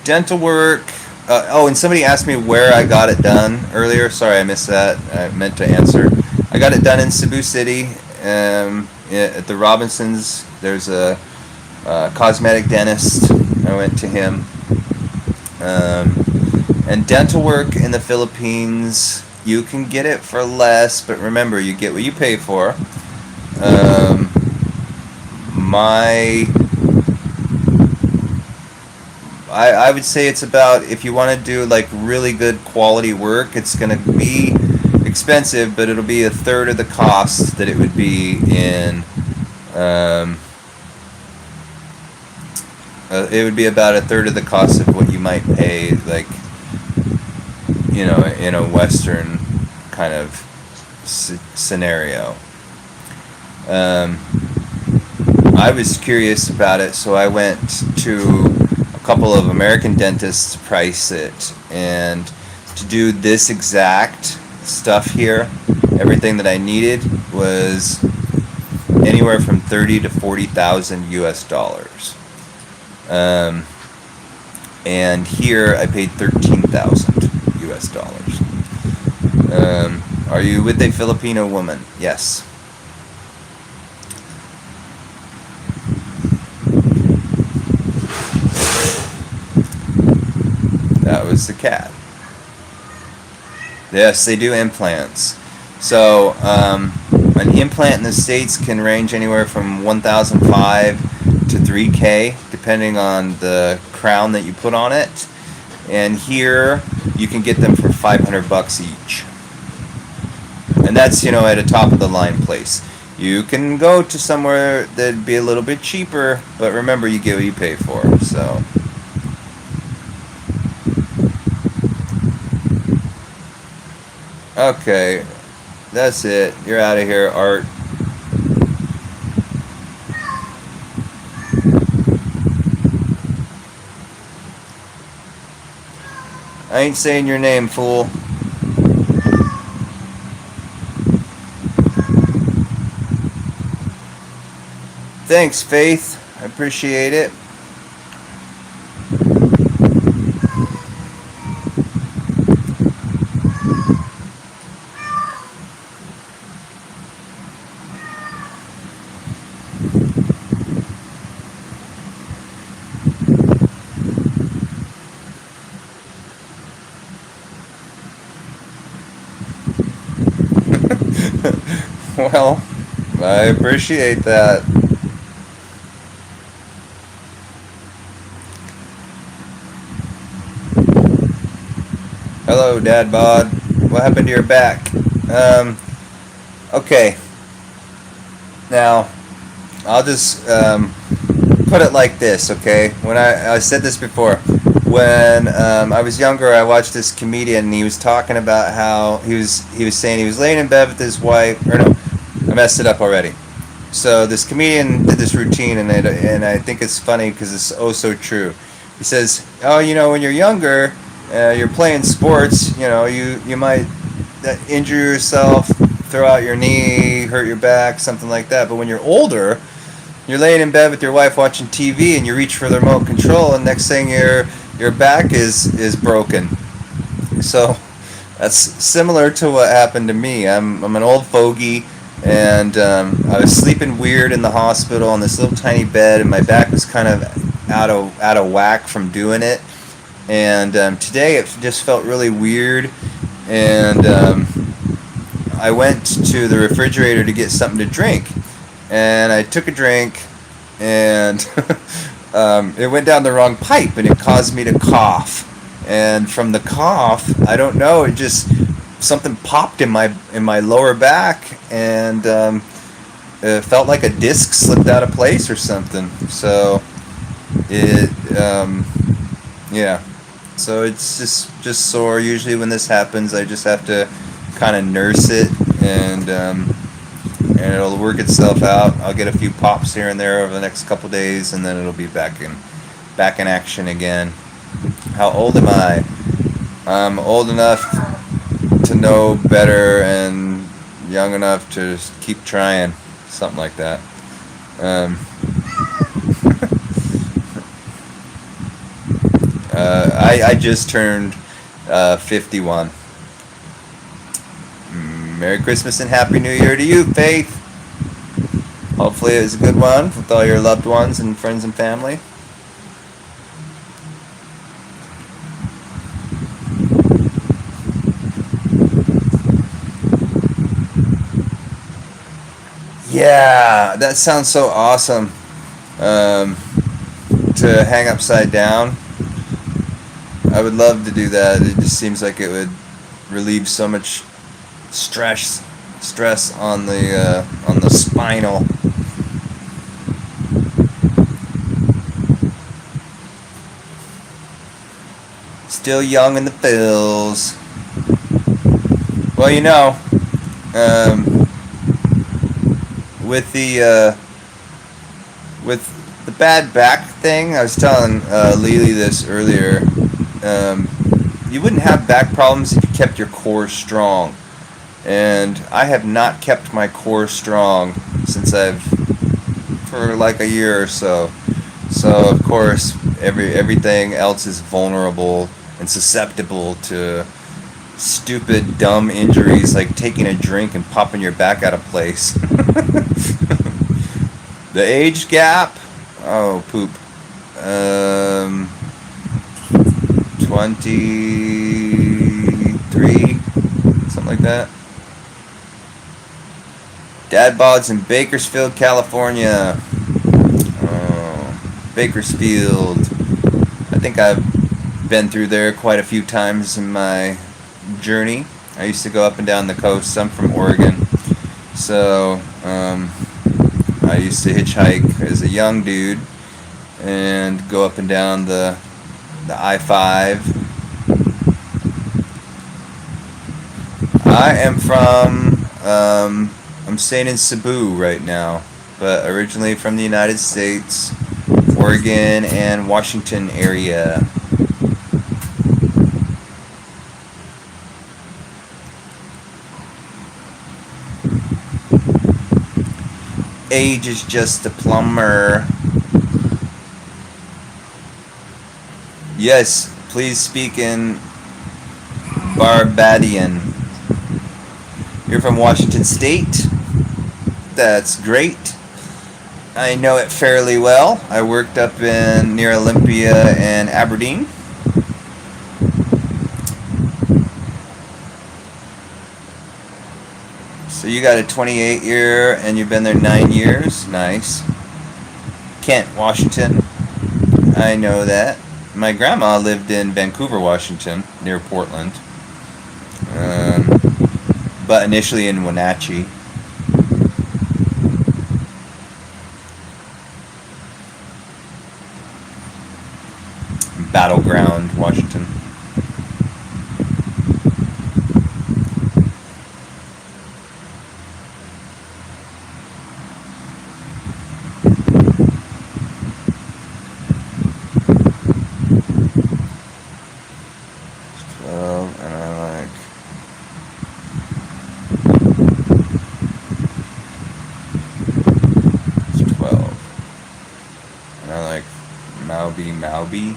Dental work. And somebody asked me where I got it done earlier. Sorry, I missed that. I meant to answer. I got it done in Cebu City, at the Robinsons. There's a cosmetic dentist. I went to him. And dental work in the Philippines, you can get it for less, but remember, you get what you pay for. I would say it's about, if you want to do like really good quality work, it's going to be expensive, but it'll be a third of the cost that it would be in. It would be about a third of the cost of what you might pay, like, in a Western kind of scenario. I was curious about it, so I went to a couple of American dentists to price it, and to do this exact stuff here, everything that I needed was anywhere from 30 to 40,000 US dollars. And here I paid 13,000 US dollars. Are you with a Filipino woman? Yes. That was the cat. Yes, they do implants. So, an implant in the States can range anywhere from $1,500 to $3,000, depending on the crown that you put on it. And here, you can get them for $500 each. And that's, at a top of the line place. You can go to somewhere that'd be a little bit cheaper, but remember, you get what you pay for, so. Okay, that's it. You're out of here, Art. I ain't saying your name, fool. Thanks, Faith. I appreciate it. Well, I appreciate that. Hello, Dad Bod. What happened to your back? Um, okay. Now, I'll just put it like this, okay? When I said this before, when I was younger, I watched this comedian, and he was talking about how he was saying he was laying in bed with his wife, or no, I messed it up already. So this comedian did this routine, and I think it's funny because it's oh so true. He says, "Oh, when you're younger, you're playing sports. You might injure yourself, throw out your knee, hurt your back, something like that. But when you're older, you're laying in bed with your wife watching TV, and you reach for the remote control, and next thing your back is broken." So that's similar to what happened to me. I'm an old fogey, and I was sleeping weird in the hospital on this little tiny bed, and my back was kind of out of whack from doing it. And today it just felt really weird, and I went to the refrigerator to get something to drink, and I took a drink, and it went down the wrong pipe, and it caused me to cough. And from the cough, I don't know, it just something popped in my lower back, and it felt like a disc slipped out of place or something. So it yeah. So it's just sore. Usually when this happens, I just have to kind of nurse it, and it'll work itself out. I'll get a few pops here and there over the next couple days, and then it'll be back in action again. How old am I? I'm old enough to know better and young enough to keep trying, something like that. Um, I just turned 51. Merry Christmas and Happy New Year to you, Faith. Hopefully it was a good one with all your loved ones and friends and family. Yeah, that sounds so awesome. Um, to hang upside down. I would love to do that. It just seems like it would relieve so much stress on the spinal. Still young in the fills. Well, with the bad back thing, I was telling Lily this earlier. You wouldn't have back problems if you kept your core strong, and I have not kept my core strong for like a year or so. So of course, everything else is vulnerable and susceptible to stupid, dumb injuries like taking a drink and popping your back out of place. The age gap? Oh, poop. 23, something like that. Dad bods in Bakersfield, California. Oh, Bakersfield. I think I've been through there quite a few times in my journey. I used to go up and down the coast. I'm from Oregon, so I used to hitchhike as a young dude and go up and down the I-5. I'm staying in Cebu right now, but originally from the United States, Oregon and Washington area. Age is just a plumber. Yes, please speak in Barbadian. You're from Washington State? That's great. I know it fairly well. I worked up near Olympia and Aberdeen. So you got a 28 year and you've been there 9 years. Nice. Kent, Washington. I know that. My grandma lived in Vancouver, Washington, near Portland. Um, but initially in Wenatchee. Battleground, Washington. And I like 12. And I like Mauby.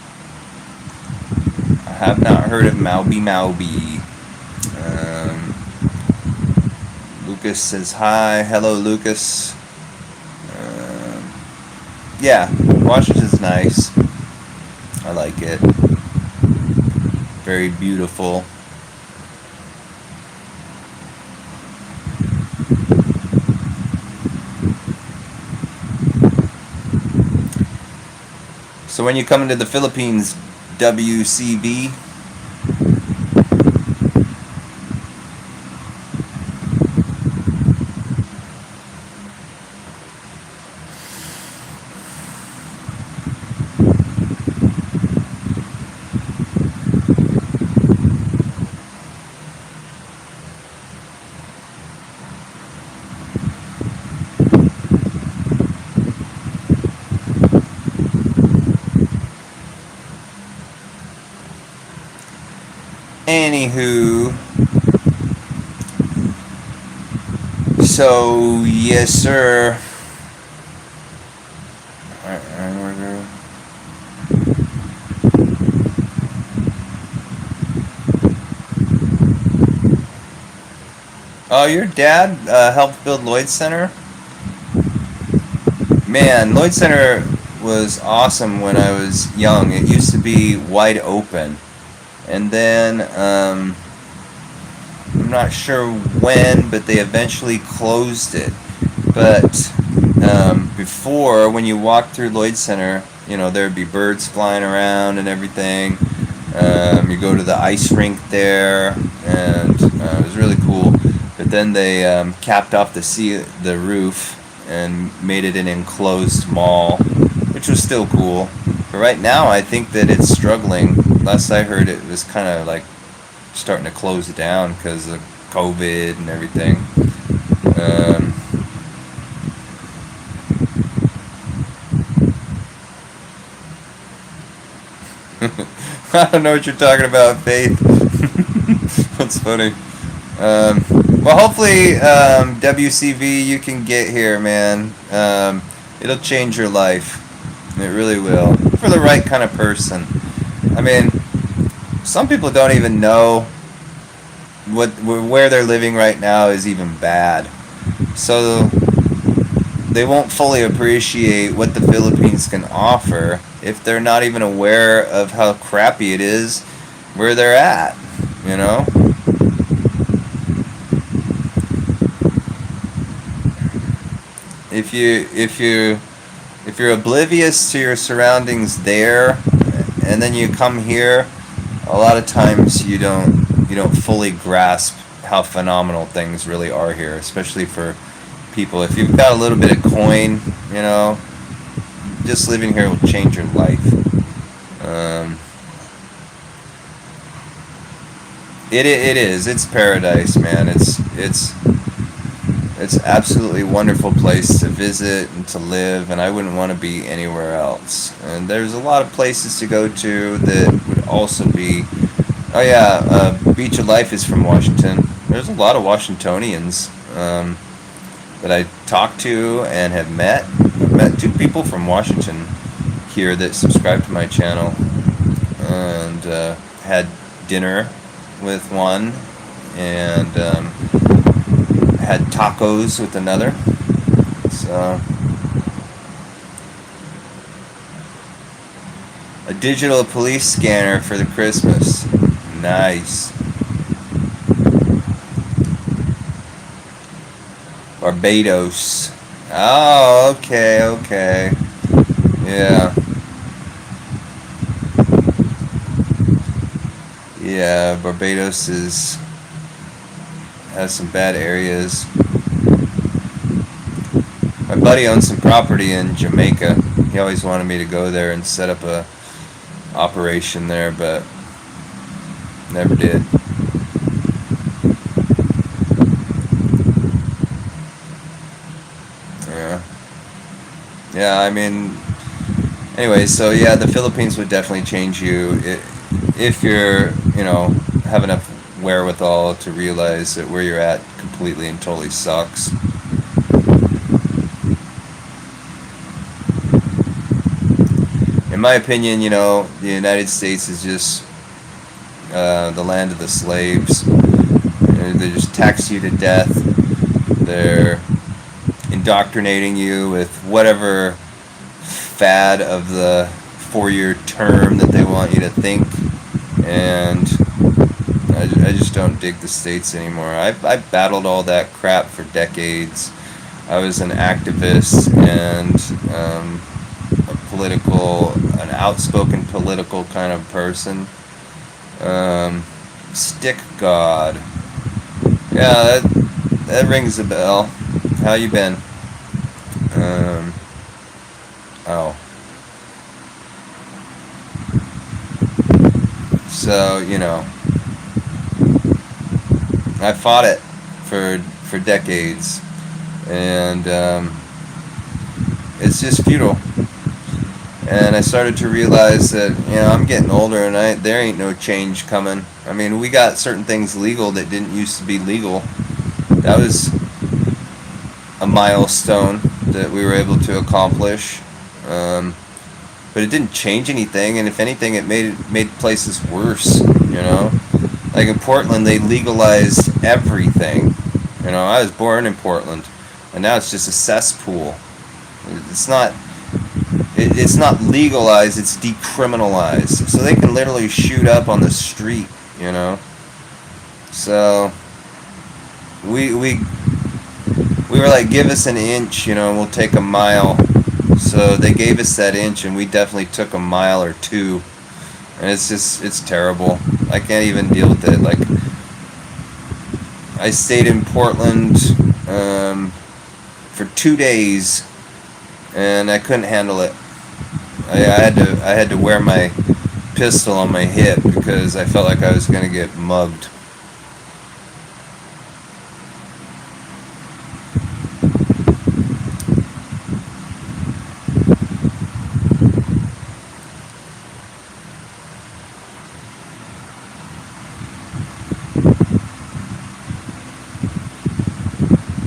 I have not heard of Mauby. Lucas says hi. Hello, Lucas. Yeah, Washington's nice. I like it. Very beautiful. So when you come into the Philippines, WCB, anywho, so yes sir. Oh, your dad helped build Lloyd Center? Man, Lloyd Center was awesome when I was young. It used to be wide open. And then, I'm not sure when, but they eventually closed it. But before, when you walked through Lloyd Center, you know, there'd be birds flying around and everything. You go to the ice rink there, and it was really cool. But then they capped off the roof and made it an enclosed mall, which was still cool. But right now, I think that it's struggling. Last I heard, it was kind of like starting to close down because of COVID and everything. I don't know what you're talking about, Faith. That's funny. Well, hopefully, WCV, you can get here, man. It'll change your life. It really will. For the right kind of person. I mean, some people don't even know where they're living right now is even bad. So they won't fully appreciate what the Philippines can offer if they're not even aware of how crappy it is where they're at, you know? If you're oblivious to your surroundings there, and then you come here, a lot of times you don't fully grasp how phenomenal things really are here, especially for people. If you've got a little bit of coin, you know, just living here will change your life. It is. It's paradise, man. It's absolutely wonderful place to visit and to live, and I wouldn't want to be anywhere else. And there's a lot of places to go to that would also be. Oh yeah, Beach of Life is from Washington. There's a lot of Washingtonians that I talked to and have met. I've met 2 people from Washington here that subscribe to my channel, and had dinner with one, and had tacos with another. So a digital police scanner for the Christmas. Nice. Barbados. Oh, okay, okay. Yeah. Yeah, Barbados has some bad areas. My buddy owns some property in Jamaica. He always wanted me to go there and set up a operation there, but never did. Yeah. Yeah, I mean, anyway, so yeah, the Philippines would definitely change you if you're, have enough wherewithal to realize that where you're at completely and totally sucks. In my opinion, the United States is just the land of the slaves. They just tax you to death. They're indoctrinating you with whatever fad of the 4-year term that they want you to think. And I just don't dig the States anymore. I've battled all that crap for decades. I was an activist and an outspoken political kind of person. Stick God. Yeah, that rings a bell. How you been? Oh. So, I fought it for decades, and it's just futile. And I started to realize that I'm getting older, and there ain't no change coming. I mean, we got certain things legal that didn't used to be legal. That was a milestone that we were able to accomplish, but it didn't change anything. And if anything, it made places worse. Like in Portland, they legalized everything. I was born in Portland, and now it's just a cesspool. It's not. It's not legalized, it's decriminalized. So they can literally shoot up on the street, So we were like, give us an inch, we'll take a mile. So they gave us that inch, and we definitely took a mile or two. And it's terrible. I can't even deal with it. Like, I stayed in Portland for 2 days, and I couldn't handle it. I had to wear my pistol on my hip because I felt like I was going to get mugged.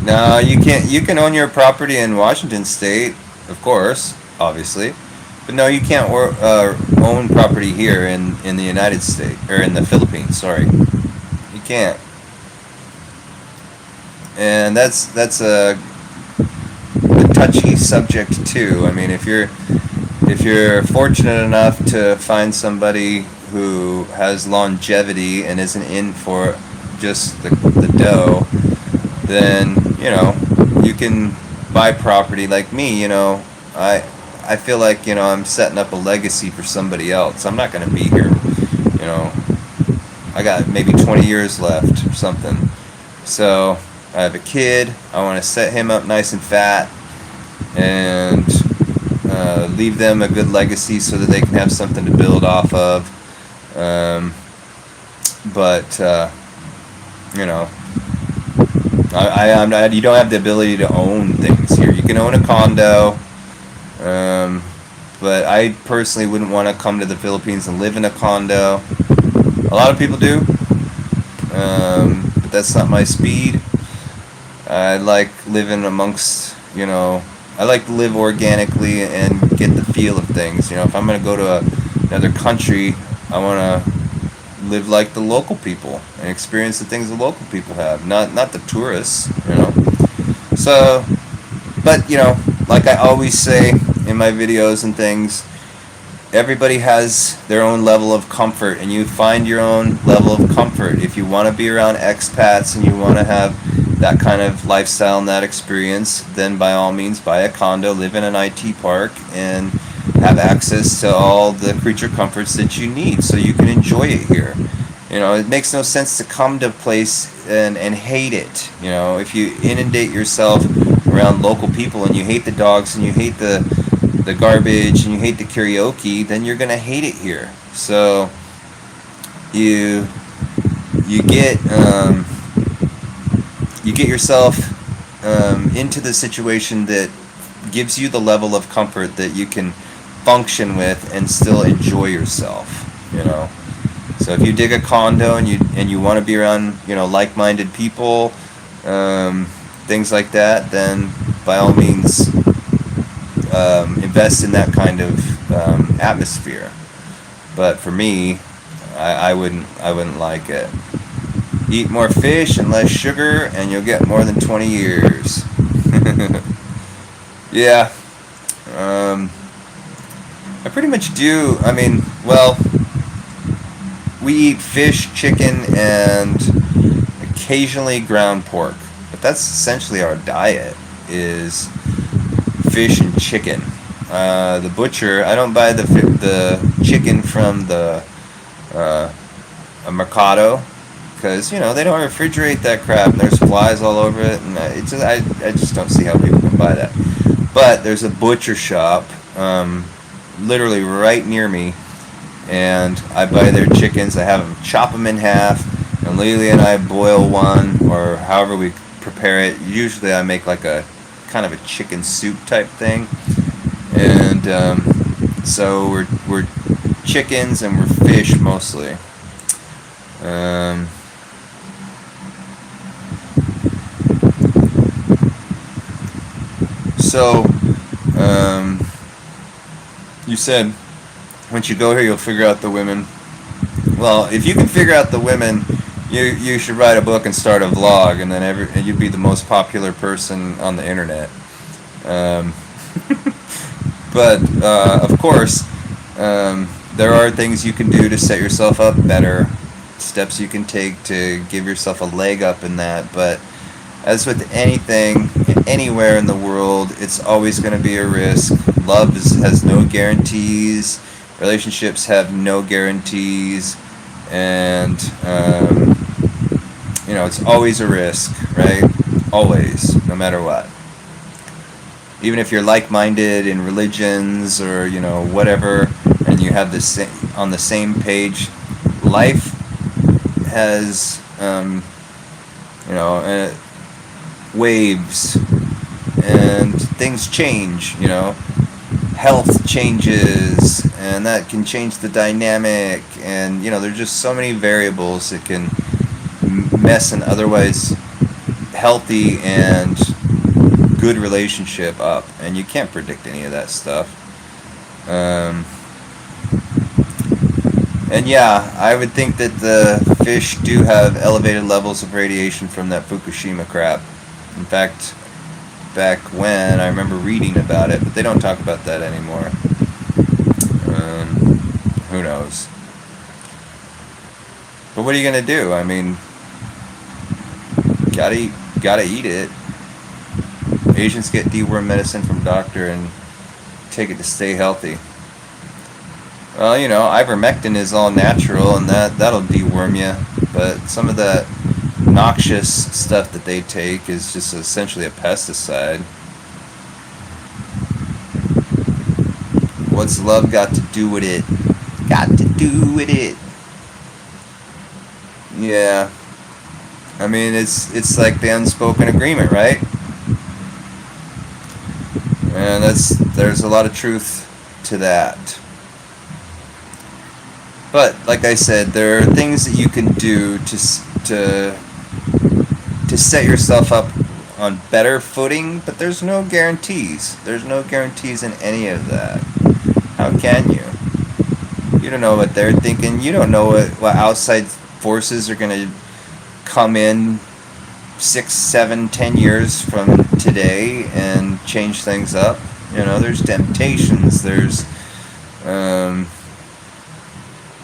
No, you can't. You can own your property in Washington State, of course, obviously. But no, you can't own property here in the United States, or in the Philippines, sorry. You can't. And that's a touchy subject too. I mean, if you're fortunate enough to find somebody who has longevity and isn't in for just the dough, then, you can buy property. Like me, I feel like, I'm setting up a legacy for somebody else. I'm not going to be here, I got maybe 20 years left or something. So I have a kid. I want to set him up nice and fat and leave them a good legacy so that they can have something to build off of. You don't have the ability to own things here. You can own a condo. But I personally wouldn't want to come to the Philippines and live in a condo. A lot of people do, but that's not my speed. I like living amongst, I like to live organically and get the feel of things. If I'm going to go to another country, I want to live like the local people and experience the things the local people have, not the tourists, So, but, like I always say in my videos and things, everybody has their own level of comfort, and you find your own level of comfort. If you want to be around expats and you want to have that kind of lifestyle and that experience, then by all means buy a condo, live in an IT park, and have access to all the creature comforts that you need so you can enjoy it here. You know, it makes no sense to come to a place and hate it. You know, if you inundate yourself around local people and you hate the dogs and you hate the garbage and you hate the karaoke, then you're gonna hate it here. So you you get you get yourself into the situation that gives you the level of comfort that you can function with and still enjoy yourself. You know. So if you dig a condo and you want to be around, you know, like-minded people, things like that, then by all means invest in that kind of atmosphere. But for me, I wouldn't like it. Eat more fish and less sugar, and you'll get more than 20 years. Yeah. I pretty much do. I mean, well, we eat fish, chicken, and occasionally ground pork. But that's essentially our diet, is fish and chicken. The butcher, I don't buy the chicken from the a mercado, because, you know, they don't refrigerate that crap and there's flies all over it, and I just don't see how people can buy that. But there's a butcher shop literally right near me, and I buy their chickens. I have them chop them in half, and Lily and I boil one, or however we prepare it. Usually I make like a kind of a chicken soup type thing, and so we're chickens and we're fish mostly. So you said once you go here, you'll figure out the women. Well, if you can figure out the women, you should write a book and start a vlog, and then and you'd be the most popular person on the internet. But of course, there are things you can do to set yourself up better, steps you can take to give yourself a leg up in that. But as with anything, anywhere in the world, it's always going to be a risk. Love has no guarantees. Relationships have no guarantees, and you know, it's always a risk, right? Always, no matter what. Even if you're like-minded in religions or, you know, whatever, and you have on the same page, life has you know, waves, and things change. You know, health changes, and that can change the dynamic, and, you know, there's just so many variables that can mess an otherwise healthy and good relationship up, and you can't predict any of that stuff. And yeah, I would think that the fish do have elevated levels of radiation from that Fukushima crap. In fact, back when, I remember reading about it, but they don't talk about that anymore. Who knows? But what are you gonna do? I mean, gotta eat it. Asians get deworm medicine from doctor and take it to stay healthy. Well, you know, ivermectin is all natural, and that'll deworm you. But some of that noxious stuff that they take is just essentially a pesticide. What's love got to do with it? Got to do with it. Yeah. I mean, it's like the unspoken agreement, right? And there's a lot of truth to that. But like I said, there are things that you can do to set yourself up on better footing, but there's no guarantees. There's no guarantees in any of that. How can you? You don't know what they're thinking. You don't know what outside forces are going to come in 6, 7, 10 years from today and change things up. You know, there's temptations. There's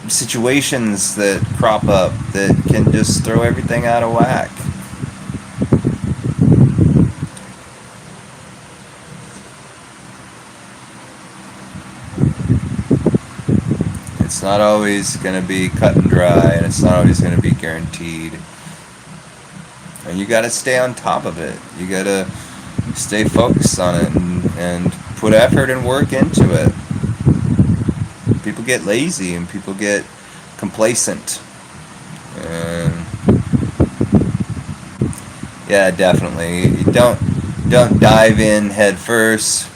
situations that crop up that can just throw everything out of whack. It's not always going to be cut and dry, and it's not always going to be guaranteed. And you got to stay on top of it. You got to stay focused on it and put effort and work into it. People get lazy and people get complacent. And yeah, definitely. Don't dive in head first.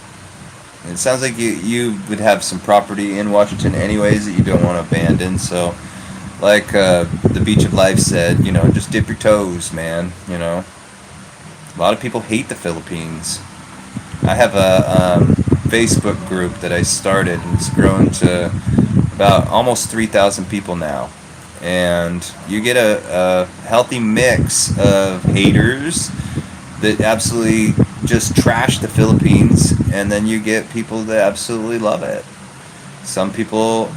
It sounds like you would have some property in Washington anyways that you don't want to abandon. So, like the Beach of Life said, just dip your toes, man. A lot of people hate the Philippines. I have a Facebook group that I started, and it's grown to about almost 3,000 people now. And you get a healthy mix of haters that absolutely just trash the Philippines, and then you get people that absolutely love it. Some people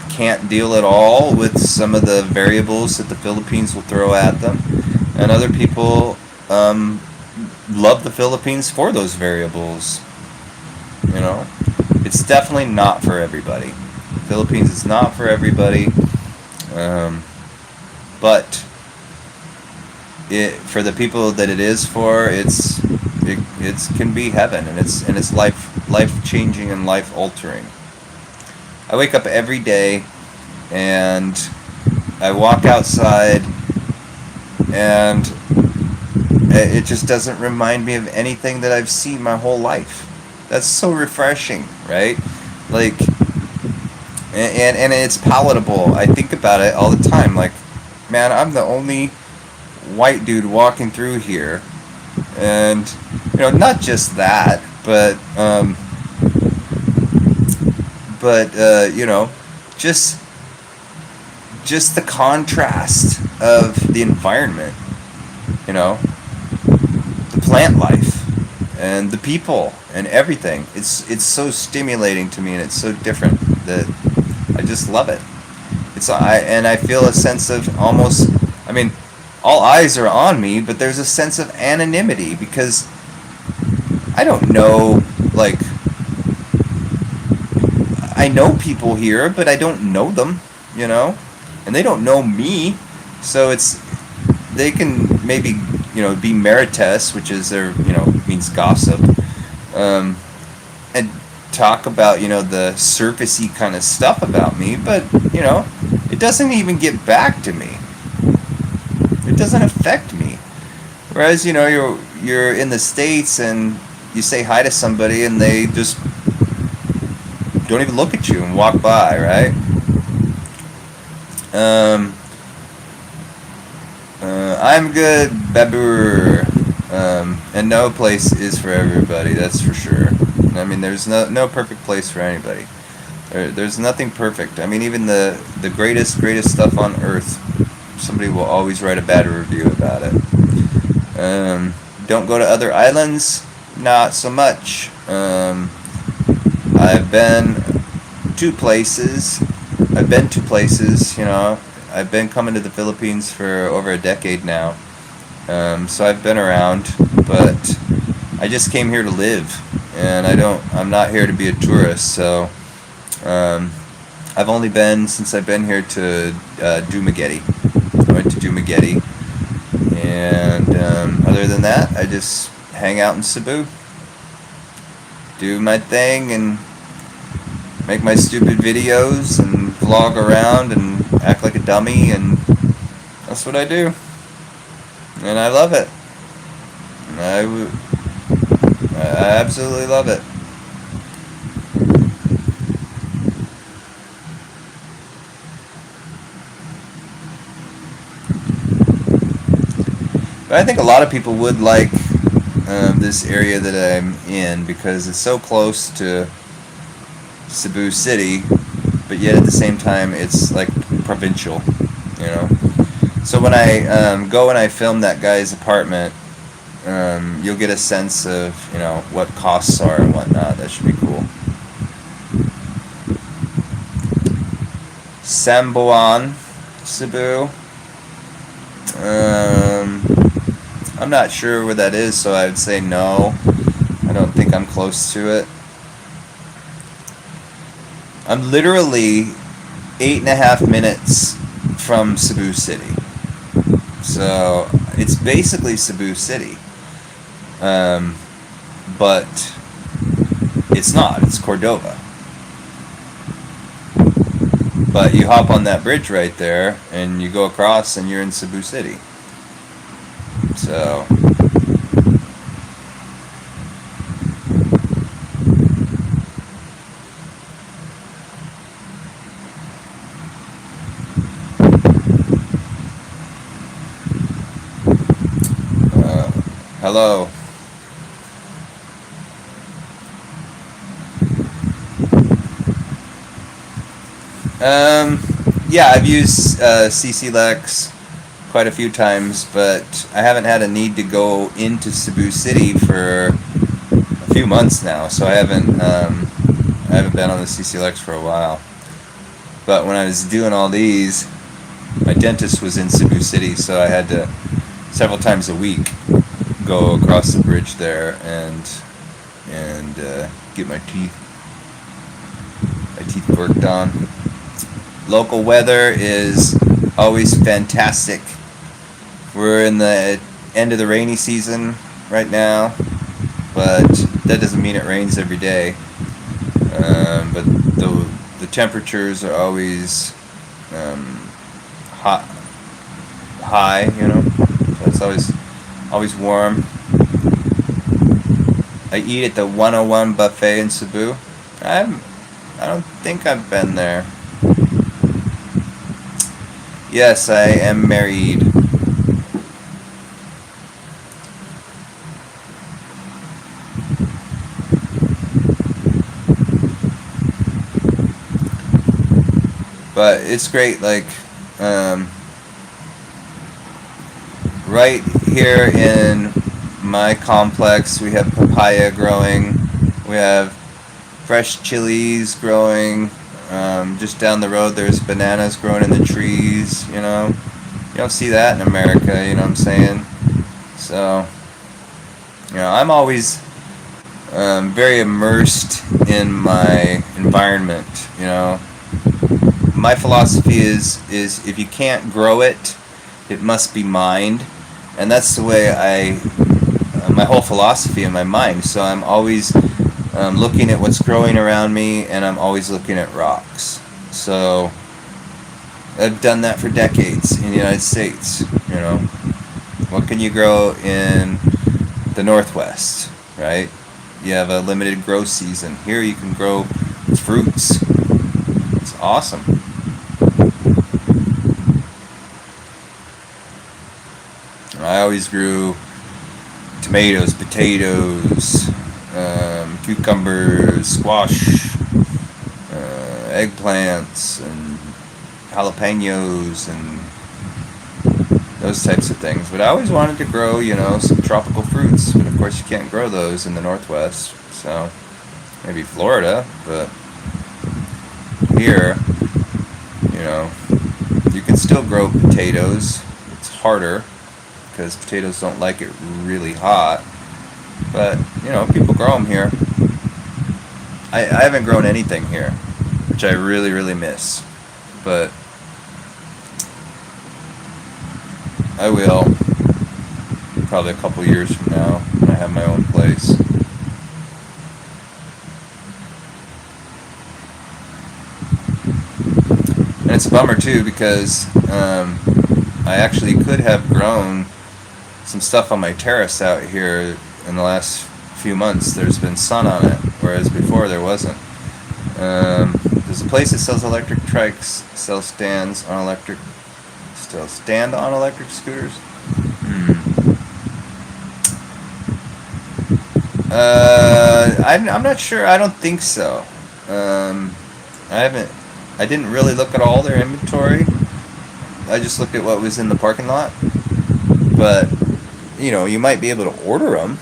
can't deal at all with some of the variables that the Philippines will throw at them, and other people love the Philippines for those variables. It's definitely not for everybody. The Philippines is not for everybody, but for the people that it is for, it can be heaven, and it's life changing and life altering. I wake up every day and I walk outside, and it just doesn't remind me of anything that I've seen my whole life. That's so refreshing, right? Like, and it's palatable. I think about it all the time. Like, man, I'm the only white dude walking through here, and not just that, but just the contrast of the environment, the plant life and the people and everything. It's so stimulating to me, and it's so different that I just love it. I feel a sense of almost, all eyes are on me, but there's a sense of anonymity because I don't know, like, I know people here, but I don't know them, and they don't know me, so they can maybe, be merites, which is means gossip, and talk about, the surfacey kind of stuff about me, but, it doesn't even get back to me. It doesn't affect me. Whereas, you're in the States and you say hi to somebody and they just don't even look at you and walk by, right? I'm good, Babur. And no place is for everybody, that's for sure. There's no perfect place for anybody. There's nothing perfect. Even the greatest stuff on earth, somebody will always write a bad review about it. Don't go to other islands, not so much. I've been to places. I've been coming to the Philippines for over a decade now. So I've been around, but I just came here to live, and I'm not here to be a tourist. So I've only been, since I've been here, to Dumaguete. I went to Dumaguete, and other than that, I just hang out in Cebu, do my thing, and make my stupid videos and vlog around and act like a dummy, and that's what I do, and I love it. I absolutely love it. But I think a lot of people would like this area that I'm in because it's so close to Cebu City, but yet at the same time it's like provincial, So when I go and I film that guy's apartment, you'll get a sense of what costs are and whatnot. That should be cool. Sambuan, Cebu. I'm not sure where that is, so I would say no. I don't think I'm close to it. I'm literally 8.5 minutes from Cebu City. So it's basically Cebu City, um, but it's not. It's Cordova. But you hop on that bridge right there, and you go across, and you're in Cebu City. So hello. Um, yeah, I've used CC Lex quite a few times, but I haven't had a need to go into Cebu City for a few months now, so I haven't been on the CC Lex for a while. But when I was doing all these, my dentist was in Cebu City, so I had to several times a week go across the bridge there and get my teeth worked on. Local weather is always fantastic. We're in the end of the rainy season right now, but that doesn't mean it rains every day. But the temperatures are always hot, high. So it's always warm. I eat at the 101 buffet in Cebu. I don't think I've been there. Yes, I am married. But it's great, like, right here in my complex, we have papaya growing, we have fresh chilies growing, just down the road there's bananas growing in the trees, you don't see that in America, you know what I'm saying? So, I'm always very immersed in my environment, My philosophy is if you can't grow it, it must be mined, and that's the way my whole philosophy in my mind. So I'm always looking at what's growing around me, and I'm always looking at rocks. So I've done that for decades in the United States. What can you grow in the Northwest, right? You have a limited growth season. Here you can grow fruits. It's awesome. I always grew tomatoes, potatoes, cucumbers, squash, eggplants, and jalapenos, and those types of things. But I always wanted to grow, some tropical fruits. But of course, you can't grow those in the Northwest. So maybe Florida, but here, you can still grow potatoes. It's harder because potatoes don't like it really hot. But, people grow them here. I haven't grown anything here, which I really, really miss. But I will, probably a couple years from now, when I have my own place. And it's a bummer, too, because I actually could have grown some stuff on my terrace out here in the last few months. There's been sun on it, whereas before there wasn't. There's a place that sells electric trikes, sells stand on electric scooters. I'm not sure. I don't think so. I didn't really look at all their inventory. I just looked at what was in the parking lot. But you might be able to order them.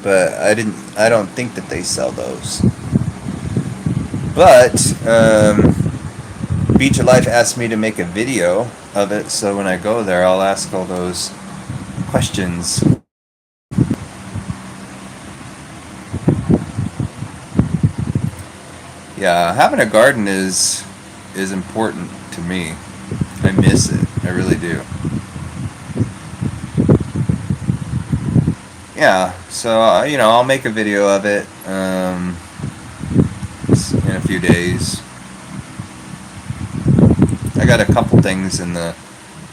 But I don't think that they sell those. But Beach of Life asked me to make a video of it, so when I go there, I'll ask all those questions. Yeah, having a garden is is important to me. I miss it. I really do. Yeah, so I'll make a video of it in a few days. I got a couple things in the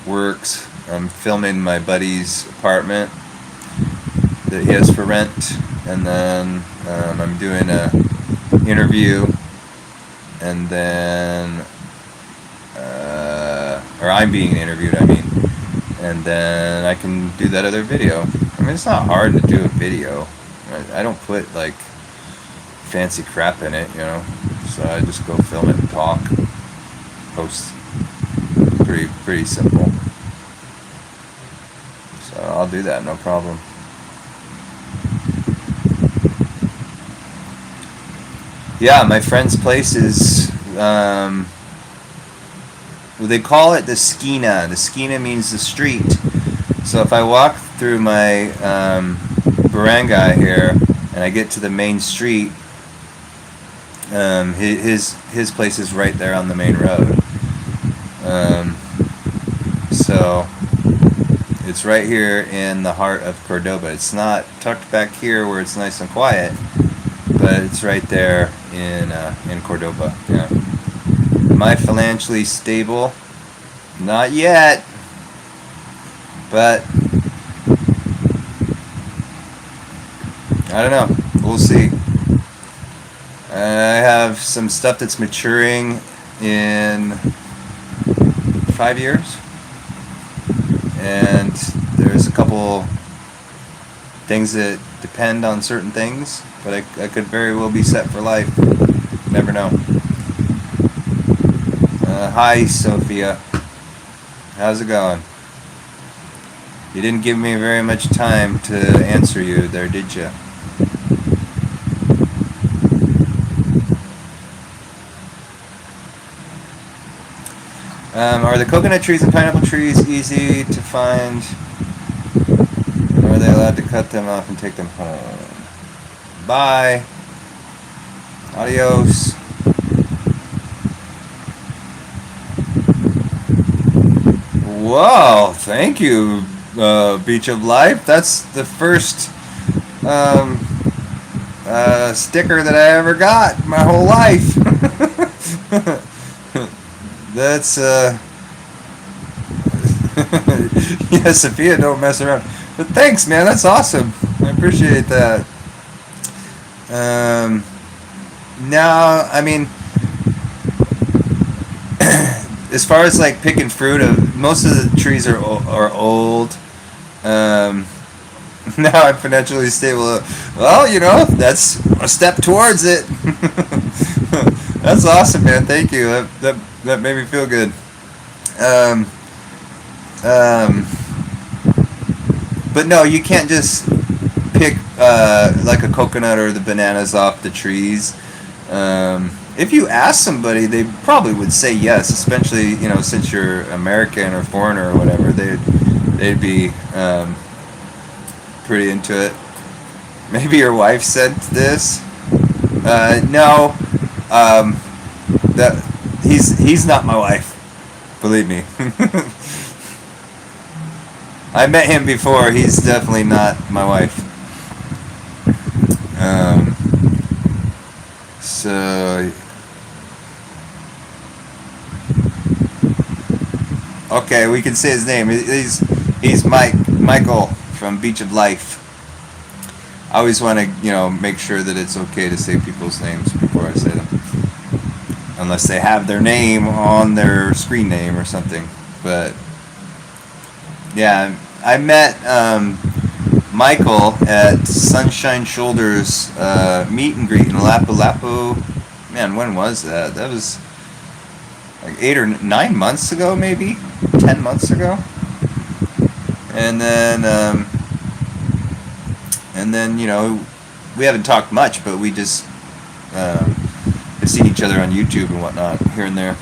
works. I'm filming my buddy's apartment that he has for rent, and then I'm doing a interview, and then or I'm being interviewed, I mean, and then I can do that other video. I mean, it's not hard to do a video. I don't put like fancy crap in it, so I just go film it and talk, post. Pretty simple. So I'll do that, no problem. Yeah, my friend's place is, they call it the Skina. The Skina means the street. So if I walk through my barangay here and I get to the main street, his place is right there on the main road. So it's right here in the heart of Cordoba. It's not tucked back here where it's nice and quiet, but it's right there in Cordoba. Yeah. Am I financially stable? Not yet, but I don't know. We'll see. I have some stuff that's maturing in 5 years, and there's a couple things that depend on certain things, but I could very well be set for life. Never know. Hi, Sophia. How's it going? You didn't give me very much time to answer you there, did you? Are the coconut trees and pineapple trees easy to find? Or are they allowed to cut them off and take them home? Bye. Adios. Wow, thank you, Beach of Life. That's the first sticker that I ever got my whole life. That's yeah, Sophia, don't mess around. But thanks, man. That's awesome. I appreciate that. Now, I mean, as far as like picking fruit, most of the trees are old. Now I'm financially stable. Well, that's a step towards it. That's awesome, man. Thank you. That made me feel good. But no, you can't just pick like a coconut or the bananas off the trees. If you ask somebody, they probably would say yes, especially since you're American or foreigner or whatever. They'd be pretty into it. Maybe your wife sent this. No, that he's not my wife. Believe me. I met him before. He's definitely not my wife. So okay, we can say his name. He's Michael from Beach of Life. I always want to make sure that it's okay to say people's names before I say them, unless they have their name on their screen name or something. But yeah, I met Michael at Sunshine Shoulders meet and greet in Lapu-Lapu. Man, when was that? That was like 8 or 9 months ago, maybe 10 months ago. And then we haven't talked much, but we just have seen each other on YouTube and whatnot here and there.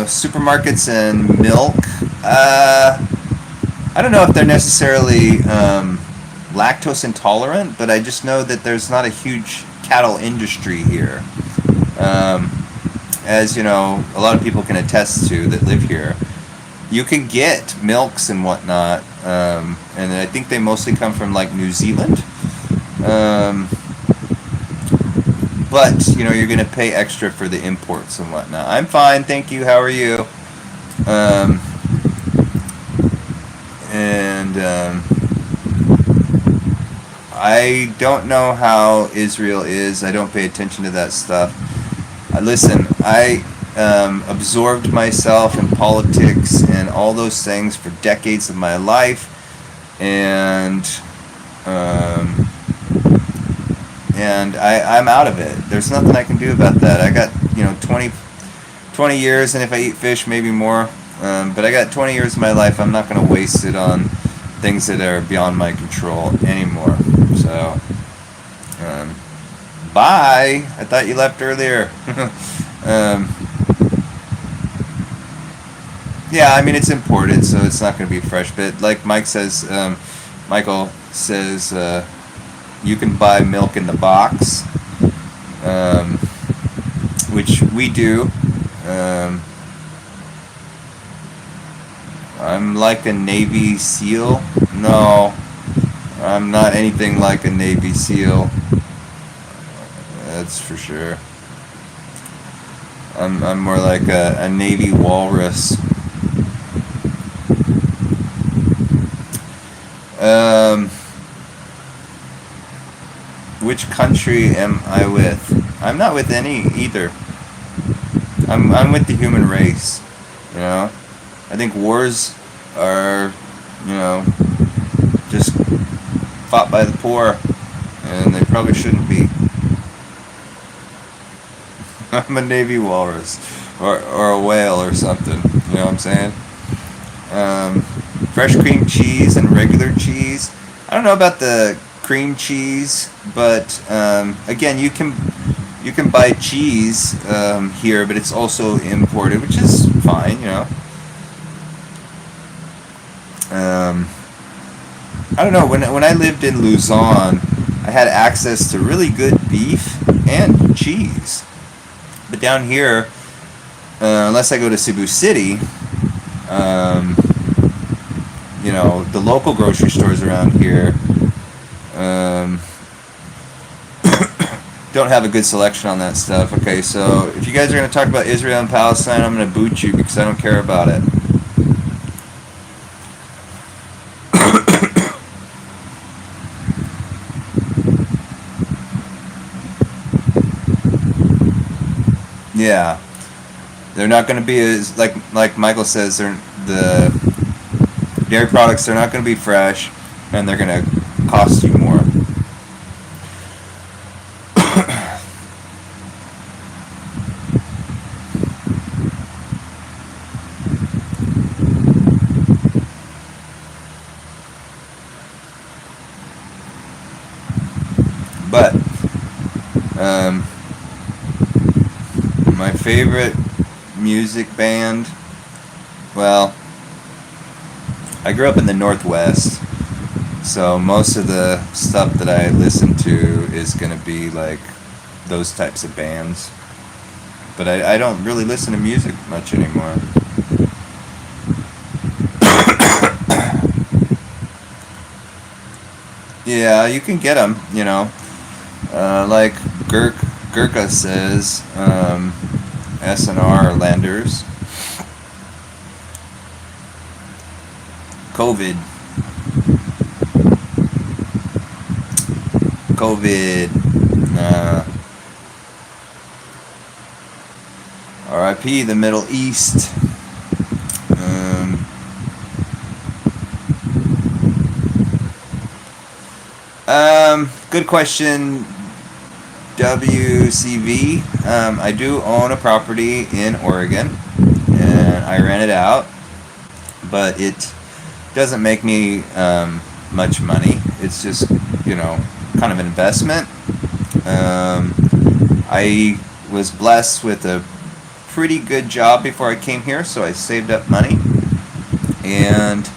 Supermarkets and milk. I don't know if they're necessarily lactose intolerant, but I just know that there's not a huge cattle industry here. Um, as you know, a lot of people can attest to that live here. You can get milks and whatnot, and I think they mostly come from like New Zealand. Um, but you know, you're gonna pay extra for the imports and whatnot. I'm fine, thank you. How are you? Um, and I don't know how Israel is. I don't pay attention to that stuff. Listen, I absorbed myself in politics and all those things for decades of my life, and um, I'm out of it. There's nothing I can do about that. I got 20 years, and if I eat fish, maybe more. But I got 20 years of my life. I'm not going to waste it on things that are beyond my control anymore. So, bye. I thought you left earlier. um, yeah, I mean, it's imported, so it's not going to be fresh. But like Michael says, you can buy milk in the box, which we do. I'm like a Navy SEAL. No, I'm not anything like a Navy SEAL. That's for sure. I'm more like a Navy walrus. Which country am I with? I'm not with any either. I'm with the human race. You know, I think wars are, just fought by the poor, and they probably shouldn't be. I'm a Navy walrus, or a whale or something. You know what I'm saying? Fresh cream cheese and regular cheese. I don't know about the cream cheese, but again, you can buy cheese here, but it's also imported, which is fine. I don't know. When I lived in Luzon, I had access to really good beef and cheese. But down here, unless I go to Cebu City, the local grocery stores around here don't have a good selection on that stuff. Okay, so if you guys are going to talk about Israel and Palestine, I'm going to boot you because I don't care about it. Yeah, they're not going to be as like Michael says. The dairy products. They're not going to be fresh, and they're going to cost you more. But my favorite music band, well, I grew up in the Northwest, so most of the stuff that I listen to is going to be like those types of bands. But I don't really listen to music much anymore. Yeah, you can get them, like Gurkha says, SNR Landers. COVID. RIP the Middle East. Good question, WCV. I do own a property in Oregon, and I rent it out, but it doesn't make me much money. It's just, kind of an investment. I was blessed with a pretty good job before I came here, so I saved up money, and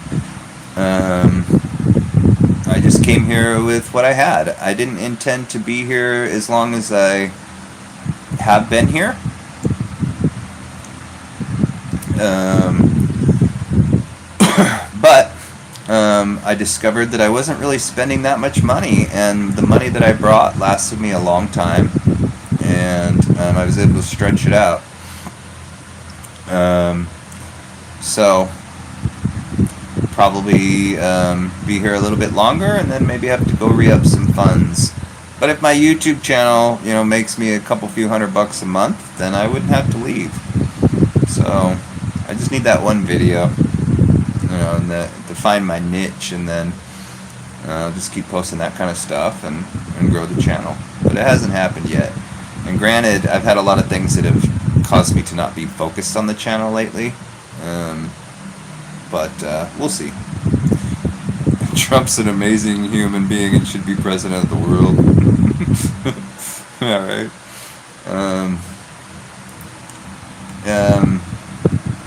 I just came here with what I had. I didn't intend to be here as long as I have been here. But I discovered that I wasn't really spending that much money, and the money that I brought lasted me a long time, and I was able to stretch it out. So probably be here a little bit longer, and then maybe have to go re-up some funds. But if my YouTube channel, makes me a couple few $100 a month, then I wouldn't have to leave. So I just need that one video, and to find my niche, and then I'll just keep posting that kind of stuff and grow the channel. But it hasn't happened yet. And granted, I've had a lot of things that have caused me to not be focused on the channel lately. But we'll see. Trump's an amazing human being and should be president of the world. All right.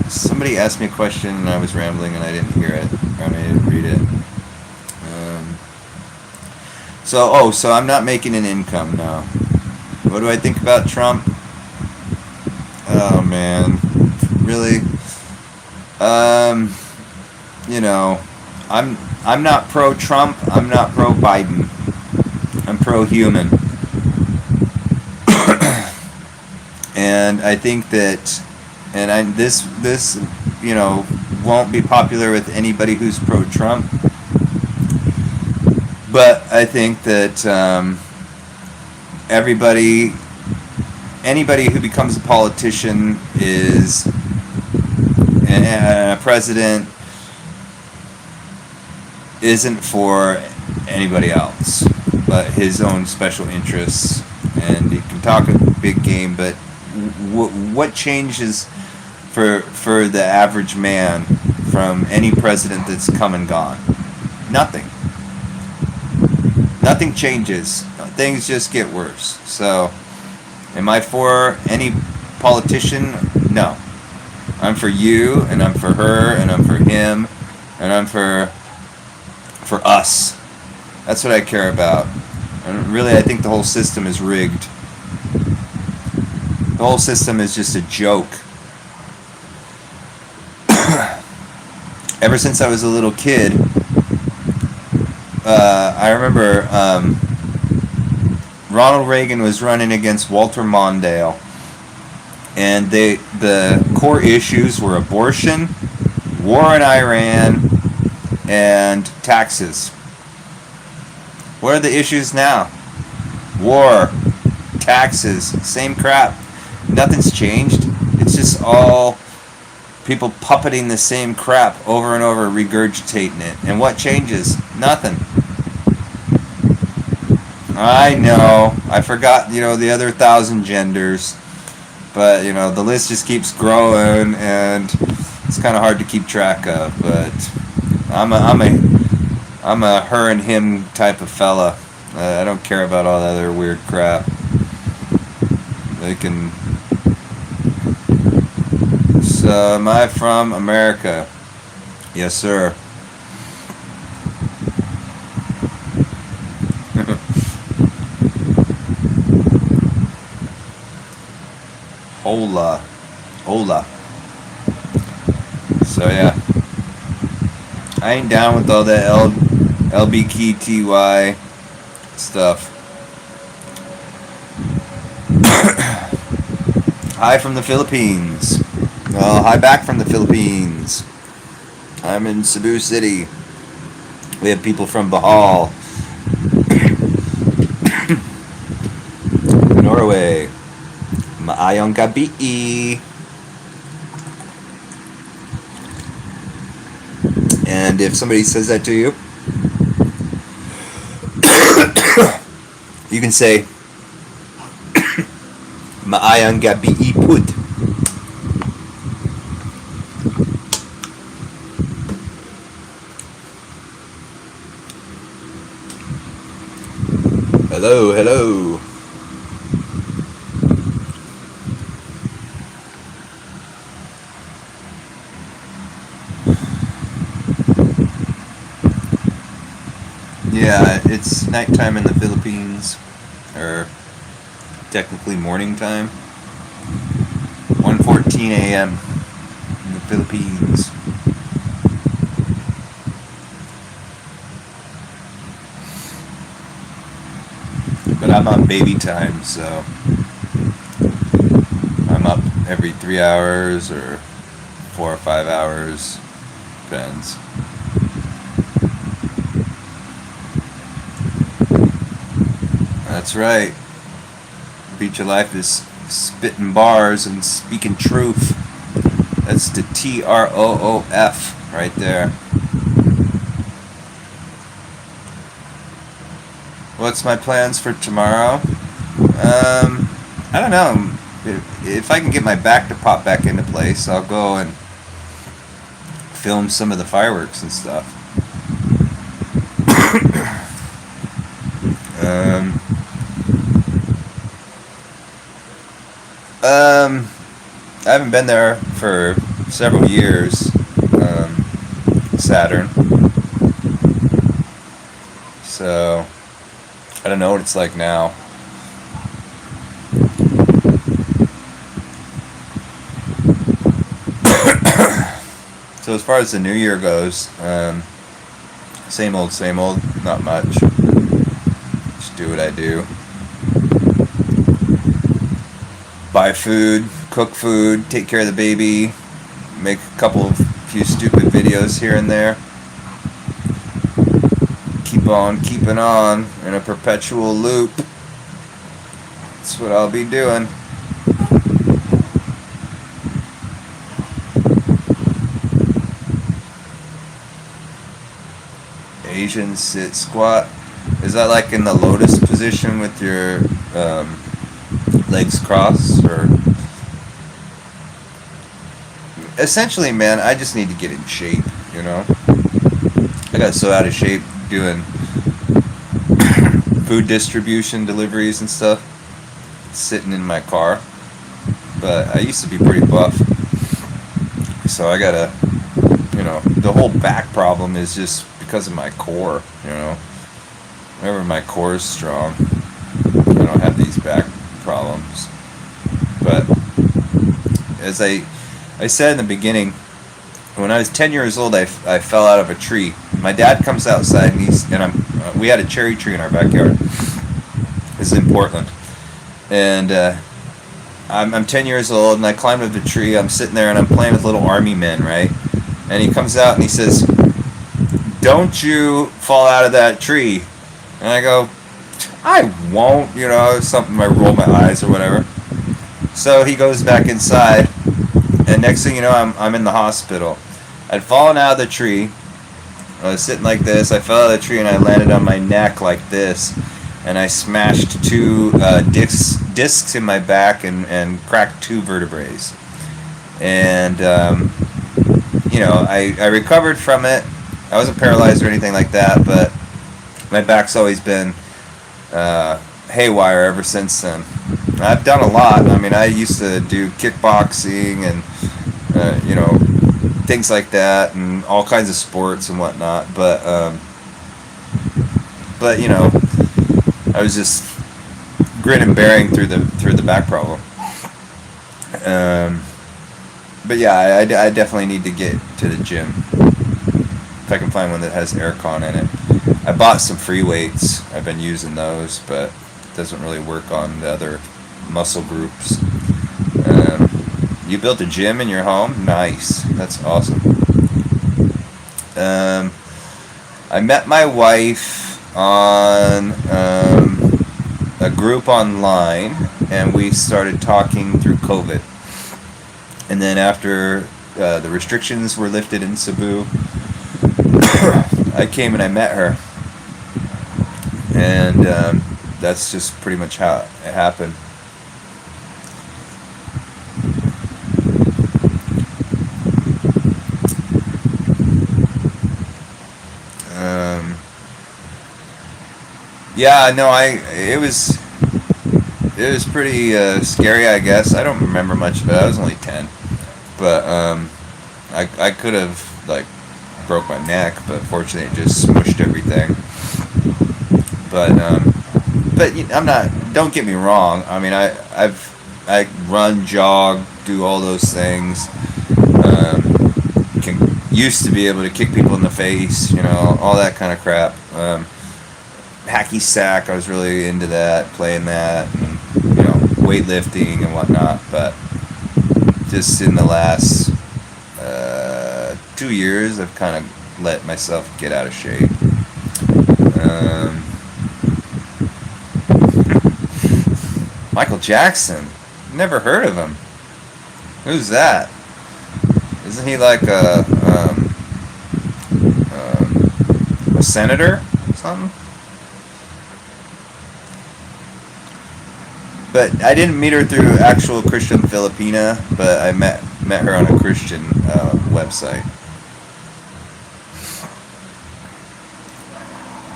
Somebody asked me a question and I was rambling and I didn't hear it, or I didn't read it. So I'm not making an income now. What do I think about Trump? Oh man, really? I'm not pro-Trump. I'm not pro-Biden. I'm pro-human. And I think that, this won't be popular with anybody who's pro-Trump. But I think that anybody who becomes a politician is a president isn't for anybody else but his own special interests. And he can talk a big game, but what changes for the average man from any president that's come and gone? Nothing. Nothing changes. Things just get worse. So, am I for any politician? No. I'm for you, and I'm for her, and I'm for him, and I'm for us. That's what I care about. And really, I think the whole system is rigged. The whole system is just a joke. Ever since I was a little kid, I remember Ronald Reagan was running against Walter Mondale, and the core issues were abortion, war in Iran, and taxes. What are the issues now? War, taxes, same crap. Nothing's changed. It's just all people puppeting the same crap over and over, regurgitating it. And what changes? Nothing. I know. I forgot, the other 1,000 genders. But, the list just keeps growing, and it's kind of hard to keep track of. But I'm a her and him type of fella. I don't care about all that other weird crap. They can. So, am I from America? Yes, sir. Hola. So yeah, I ain't down with all that LBGTY stuff. Hi from the Philippines. Oh, hi back from the Philippines. I'm in Cebu City. We have people from Bahal, Norway. Maayong gabi. And if somebody says that to you, you can say Maayong gabi pud. Hello. Yeah, It's nighttime in the Philippines, or technically morning time. 1:14 a.m. in the Philippines. But I'm on baby time, so I'm up every 3 hours or 4 or 5 hours. Depends. That's right. Beach of Life is spitting bars and speaking truth. That's the TROOF right there. What's my plans for tomorrow? I don't know. If I can get my back to pop back into place, I'll go and film some of the fireworks and stuff. I haven't been there for several years. Saturn. So I don't know what it's like now. So as far as the new year goes, same old, not much. Just do what I do. Buy food, cook food, take care of the baby, make a few stupid videos here and there. Keep on keeping on in a perpetual loop. That's what I'll be doing. Asian sit squat. Is that like in the lotus position with your legs crossed? Or essentially, man, I just need to get in shape, you know? I got so out of shape doing food distribution deliveries and stuff, sitting in my car. But I used to be pretty buff, so I gotta, the whole back problem is just because of my core, whenever my core is strong, I don't have these back problems. But as I said in the beginning, when I was 10 years old, I fell out of a tree. My dad comes outside and we had a cherry tree in our backyard. This is in Portland, and I'm 10 years old and I climbed up the tree. I'm sitting there and I'm playing with little army men, right? And he comes out and he says, "Don't you fall out of that tree." And I go, "I won't," something. I roll my eyes or whatever. So he goes back inside, and next thing you know, I'm in the hospital. I'd fallen out of the tree. I was sitting like this. I fell out of the tree and I landed on my neck like this, and I smashed two discs in my back and cracked two vertebrae. And I recovered from it. I wasn't paralyzed or anything like that, but my back's always been haywire ever since then. I've done a lot. I mean, I used to do kickboxing and things like that, and all kinds of sports and whatnot. But I was just grin and bearing through the back problem. But yeah, I definitely need to get to the gym if I can find one that has aircon in it. I bought some free weights. I've been using those, but it doesn't really work on the other muscle groups. You built a gym in your home? Nice. That's awesome. I met my wife on a group online, and we started talking through COVID. And then after the restrictions were lifted in Cebu, I came and I met her. And that's just pretty much how it happened. Yeah, no, it was pretty scary, I guess. I don't remember much of it. I was only 10, but I could have broke my neck, but fortunately it just smushed everything. But I'm not. Don't get me wrong. I mean, I run, jog, do all those things. Can used to be able to kick people in the face, all that kind of crap. Hacky sack, I was really into that, playing that, and weightlifting and whatnot. But just in the last 2 years, I've kind of let myself get out of shape. Michael Jackson, never heard of him. Who's that? Isn't he like a senator or something? But I didn't meet her through actual Christian Filipina, but I met her on a Christian website.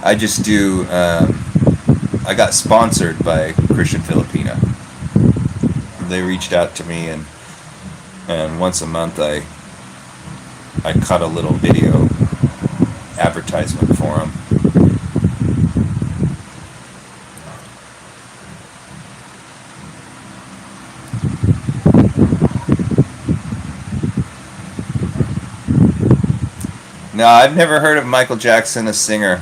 I just do. I got sponsored by Christian Filipina. They reached out to me, and once a month I cut a little video advertisement for them. No, I've never heard of Michael Jackson, a singer.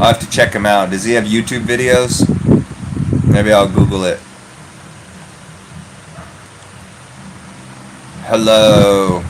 I'll have to check him out. Does he have YouTube videos? Maybe I'll Google it. Hello.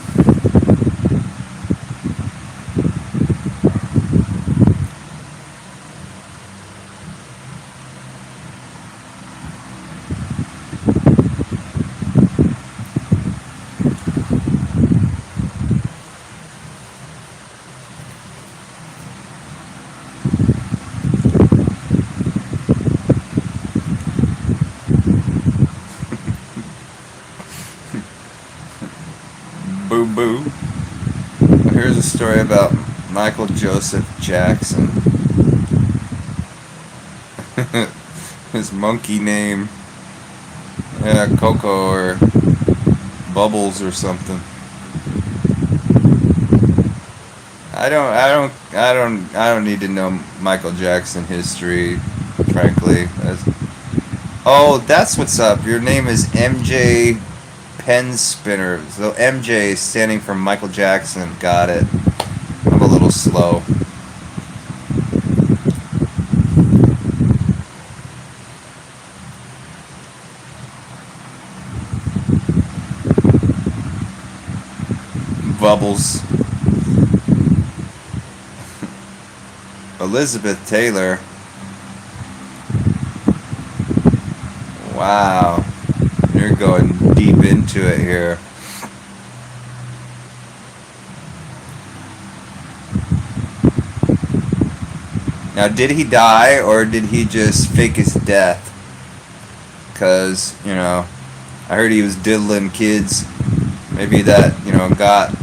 Boo boo. Here's a story about Michael Joseph Jackson. His monkey name, Coco or Bubbles or something. I don't need to know Michael Jackson history, frankly. Oh, that's what's up. Your name is MJ Pen Spinner. So MJ is standing for Michael Jackson. Got it. I'm a little slow. Bubbles. Elizabeth Taylor. Wow. You're going deep into it here. Now, did he die or did he just fake his death? Because, I heard he was diddling kids. Maybe that, got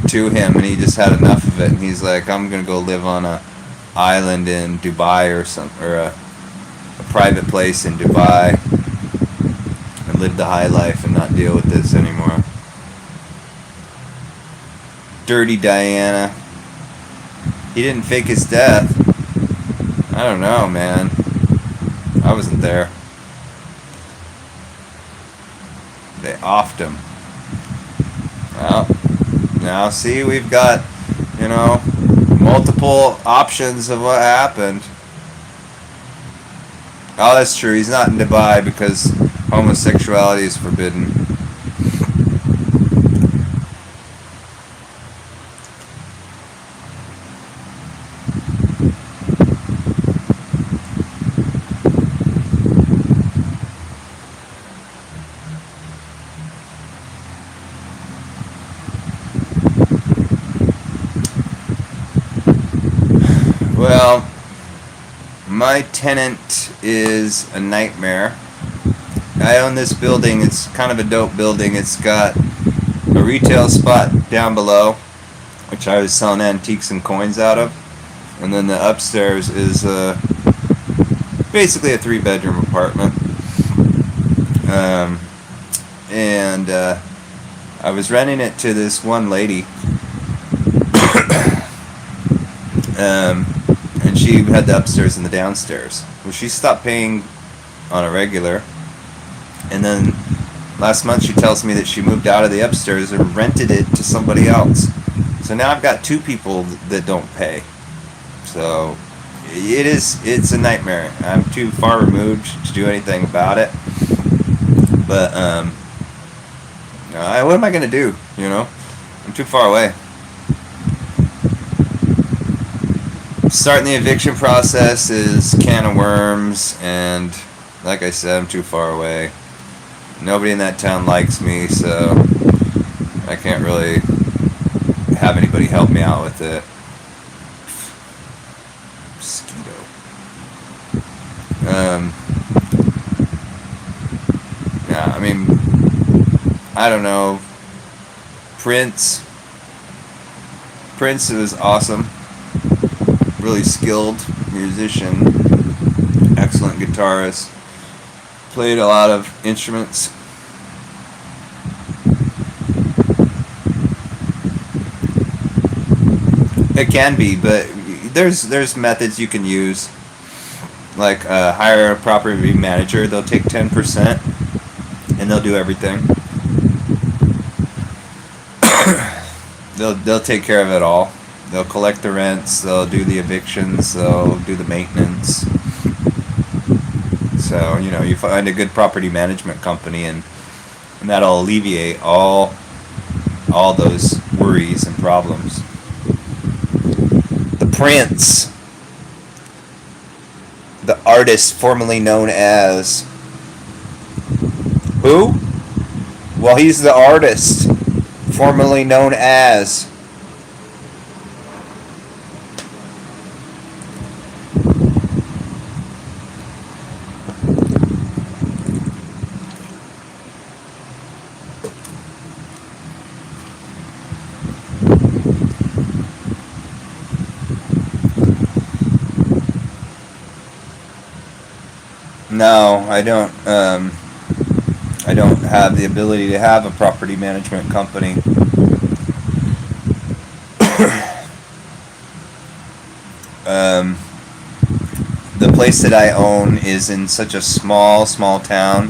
to him and he just had enough of it. And he's like, I'm going to go live on a island in Dubai or a private place in Dubai. Live the high life and not deal with this anymore. Dirty Diana. He didn't fake his death. I don't know, man. I wasn't there. They offed him. Well, now see, we've got, multiple options of what happened. Oh, that's true. He's not in Dubai because homosexuality is forbidden. Well, my tenant is a nightmare. I own this building. It's kind of a dope building. It's got a retail spot down below, which I was selling antiques and coins out of. And then the upstairs is basically a 3-bedroom apartment. And I was renting it to this one lady. Um, and she had the upstairs and the downstairs. Well, she stopped paying on a regular, and then last month she tells me that she moved out of the upstairs and rented it to somebody else. So now I've got two people that don't pay. So it's a nightmare. I'm too far removed to do anything about it. But what am I gonna do? I'm too far away. Starting the eviction process is can of worms, and like I said, I'm too far away. Nobody in that town likes me, so I can't really have anybody help me out with it. Mosquito. Yeah, I mean, I don't know. Prince was awesome. Really skilled musician, excellent guitarist, played a lot of instruments. It can be, but there's methods you can use, like hire a property manager. They'll take 10% and they'll do everything. They'll take care of it all. They'll collect the rents, they'll do the evictions, they'll do the maintenance. So, you find a good property management company, and that'll alleviate all those worries and problems. The Prince, the artist formerly known as... Who? Well, he's the artist formerly known as... No, I don't. I don't have the ability to have a property management company. The place that I own is in such a small town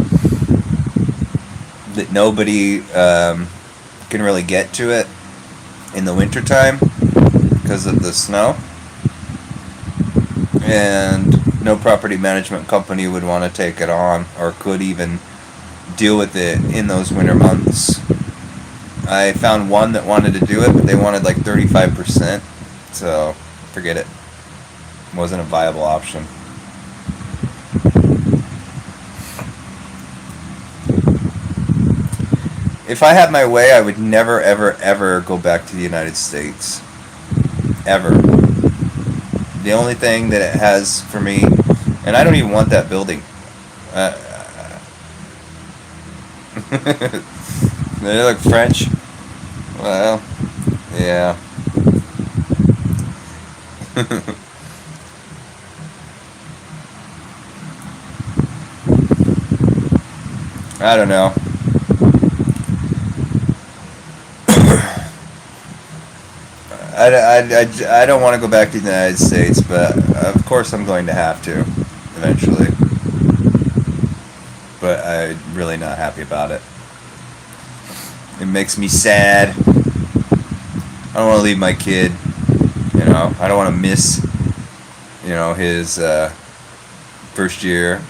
that nobody can really get to it in the wintertime because of the snow. And no property management company would want to take it on or could even deal with it in those winter months. I found one that wanted to do it, but they wanted like 35%, so forget it. It wasn't a viable option. If I had my way, I would never, ever, ever go back to the United States. Ever. The only thing that it has for me, and I don't even want that building. They look French. Well, yeah. I don't know. I don't want to go back to the United States, but of course I'm going to have to eventually. But I'm really not happy about it. It makes me sad. I don't want to leave my kid. I don't want to miss, his first year.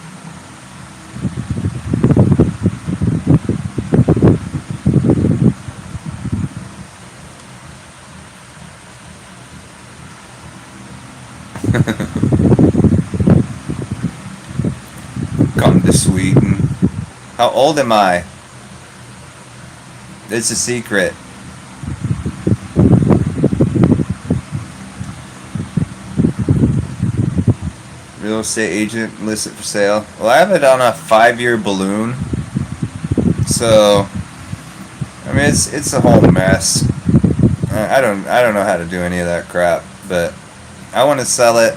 Come to Sweden. How old am I? It's a secret. Real estate agent, listed for sale. Well, I have it on a 5-year balloon. So, I mean, it's a whole mess. I don't know how to do any of that crap, but I want to sell it.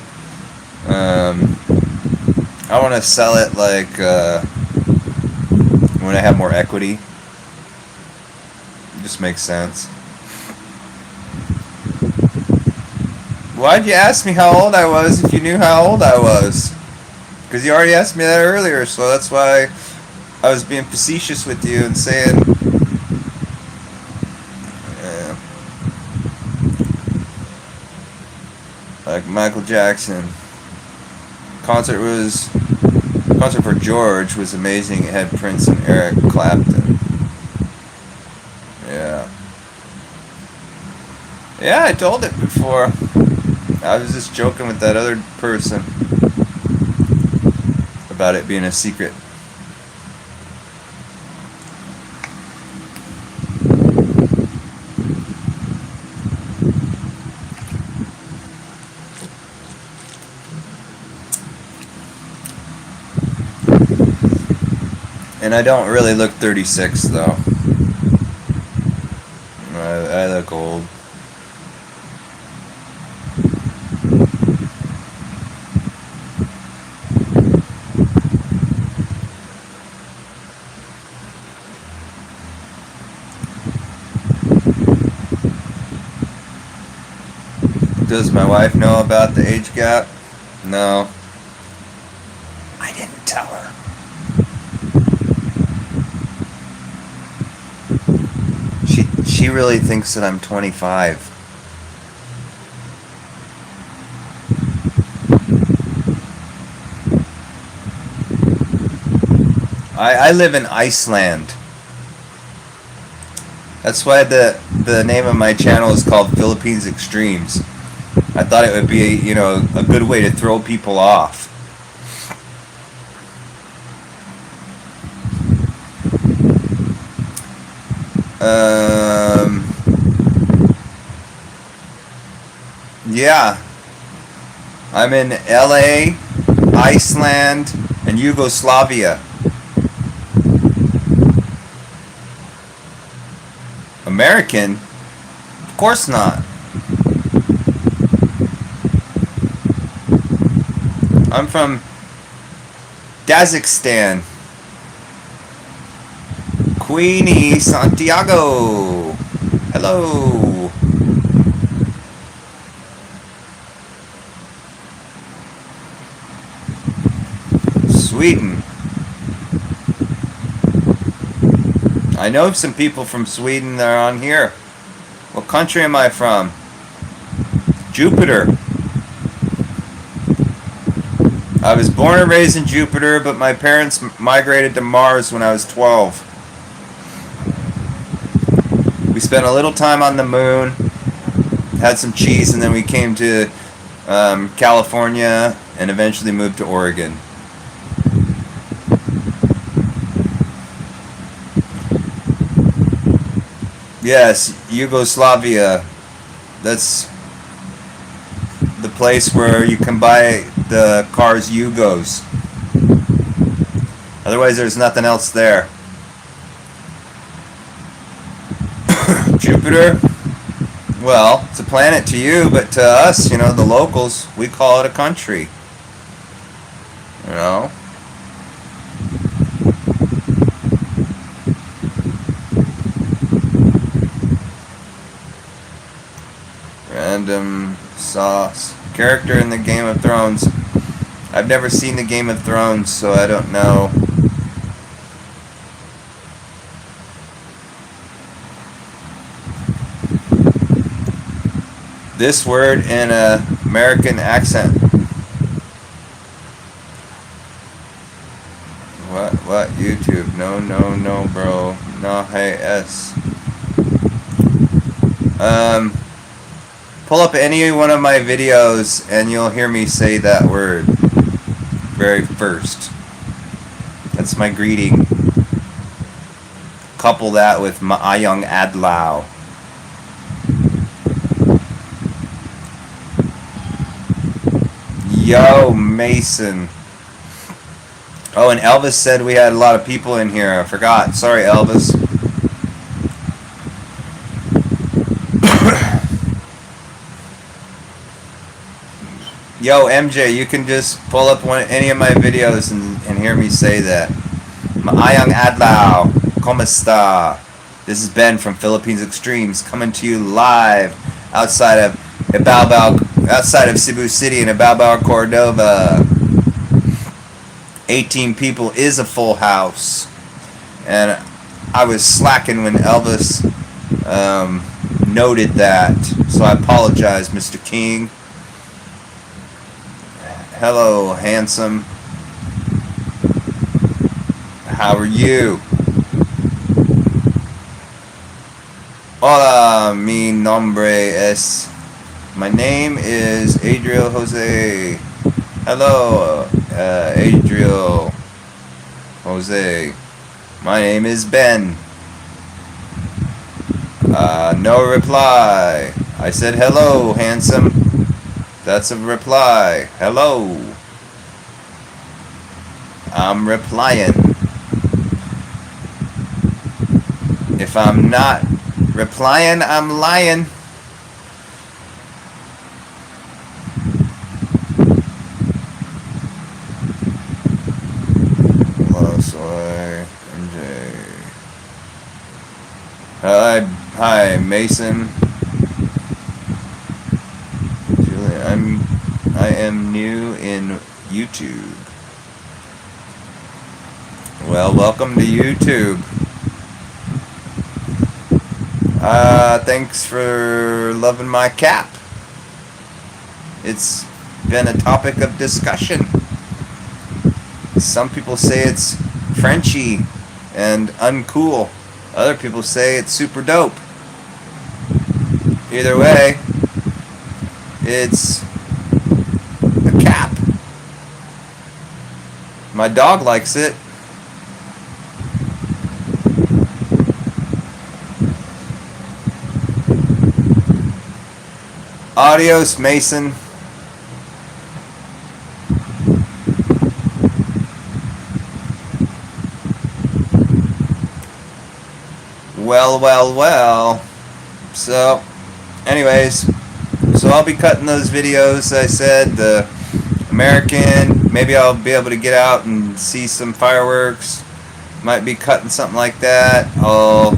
I want to sell it like when I have more equity. It just makes sense. Why'd you ask me how old I was if you knew how old I was? Because you already asked me that earlier, so that's why I was being facetious with you and saying, yeah, like Michael Jackson. Concert for George was amazing. It had Prince and Eric Clapton. Yeah. Yeah, I told it before. I was just joking with that other person about it being a secret. And I don't really look 36 though. I look old. Does my wife know about the age gap? No. I didn't tell her. She really thinks that I'm 25. I live in Iceland. That's why the name of my channel is called Philippines Xtremes. I thought it would be, you know, a good way to throw people off. Yeah. I'm in LA, Iceland, and Yugoslavia. American? Of course not. I'm from Kazakhstan. Queenie Santiago. Hello. Sweden. I know some people from Sweden that are on here. What country am I from? Jupiter. I was born and raised in Jupiter, but my parents migrated to Mars when I was 12. We spent a little time on the moon, had some cheese, and then we came to California and eventually moved to Oregon. Yes, Yugoslavia. That's the place where you can buy the cars Yugos. Otherwise, there's nothing else there. Jupiter? Well, it's a planet to you, but to us, you know, the locals, we call it a country. You know? Random sauce. Character in the Game of Thrones. I've never seen the Game of Thrones, so I don't know. This word in an American accent. What? YouTube? No, bro. No, hey, S. Pull up any one of my videos and you'll hear me say that word very first. That's my greeting. Couple that with Maayong Adlaw. Yo, Mason. Oh, and Elvis said we had a lot of people in here. I forgot. Sorry, Elvis. Yo, MJ, you can just pull up any of my videos and hear me say that. Maayong Adlaw. Komesta? This is Ben from Philippines Xtremes coming to you live outside of Ibabaw, outside of Cebu City in Balboa, Cordova. 18 people is a full house. And I was slacking when Elvis noted that. So I apologize, Mr. King. Hello, handsome. How are you? Hola, mi nombre es. My name is Adriel Jose. Hello, Adriel Jose. My name is Ben. No reply. I said hello, handsome. That's a reply. Hello. I'm replying. If I'm not replying, I'm lying. Hello, Soy. MJ. Hi, Mason. Julian, I am new in YouTube. Well, welcome to YouTube. Thanks for loving my cap. It's been a topic of discussion. Some people say it's Frenchy and uncool. Other people say it's super dope. Either way, it's a cap. My dog likes it. Adios, Mason. Well. So, anyways, I'll be cutting those videos. I said the American. Maybe I'll be able to get out and see some fireworks. Might be cutting something like that. I'll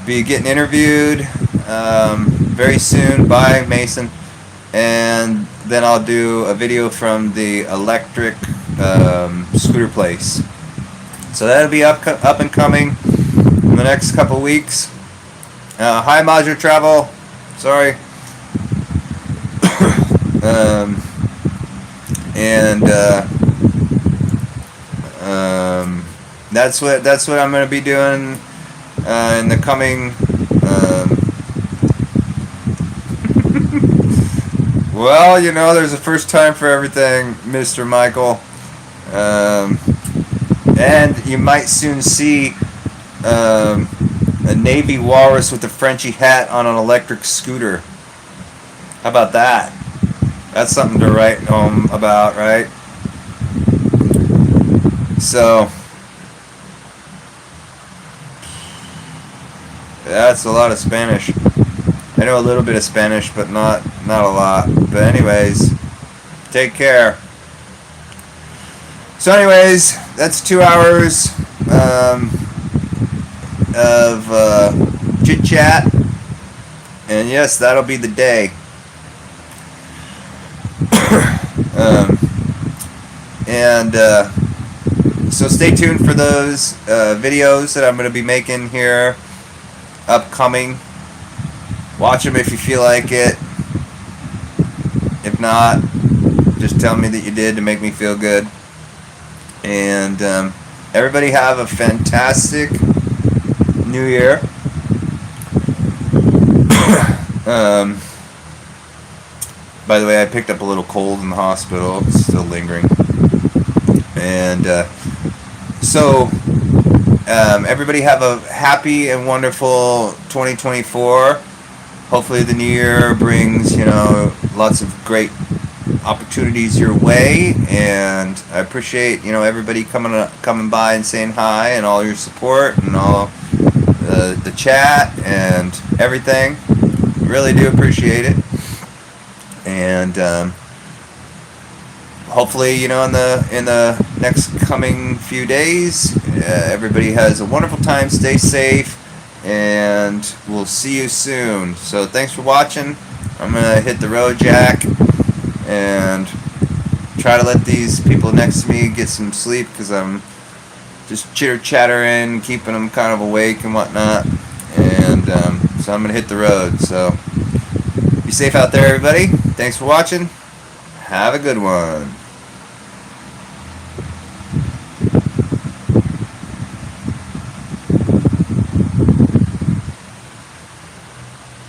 be getting interviewed very soon by Mason, and then I'll do a video from the electric scooter place. So that'll be up and coming in the next couple weeks. Hi, Modular Travel. Sorry. That's what I'm going to be doing in the coming. Well, you know, there's a first time for everything, Mr. Michael. And you might soon see a Navy walrus with a Frenchy hat on an electric scooter. How about that? That's something to write home about, right? So, that's a lot of Spanish. I know a little bit of Spanish, but not a lot. But anyways, take care. So anyways, that's 2 hours of chit chat, and yes, that'll be the day. So stay tuned for those videos that I'm going to be making here upcoming. Watch them if you feel like it. If not, just tell me that you did to make me feel good. And everybody have a fantastic New Year. By the way, I picked up a little cold in the hospital. It's still lingering. And everybody have a happy and wonderful 2024. Hopefully the new year brings, lots of great opportunities your way, and I appreciate, everybody coming by and saying hi, and all your support and all the chat and everything. Really do appreciate it. And hopefully, in the next coming few days, everybody has a wonderful time. Stay safe, and we'll see you soon. So thanks for watching. I'm gonna hit the road, Jack, and try to let these people next to me get some sleep because I'm just chitter-chattering, keeping them kind of awake and whatnot. And so I'm gonna hit the road. So be safe out there, everybody. Thanks for watching. Have a good one.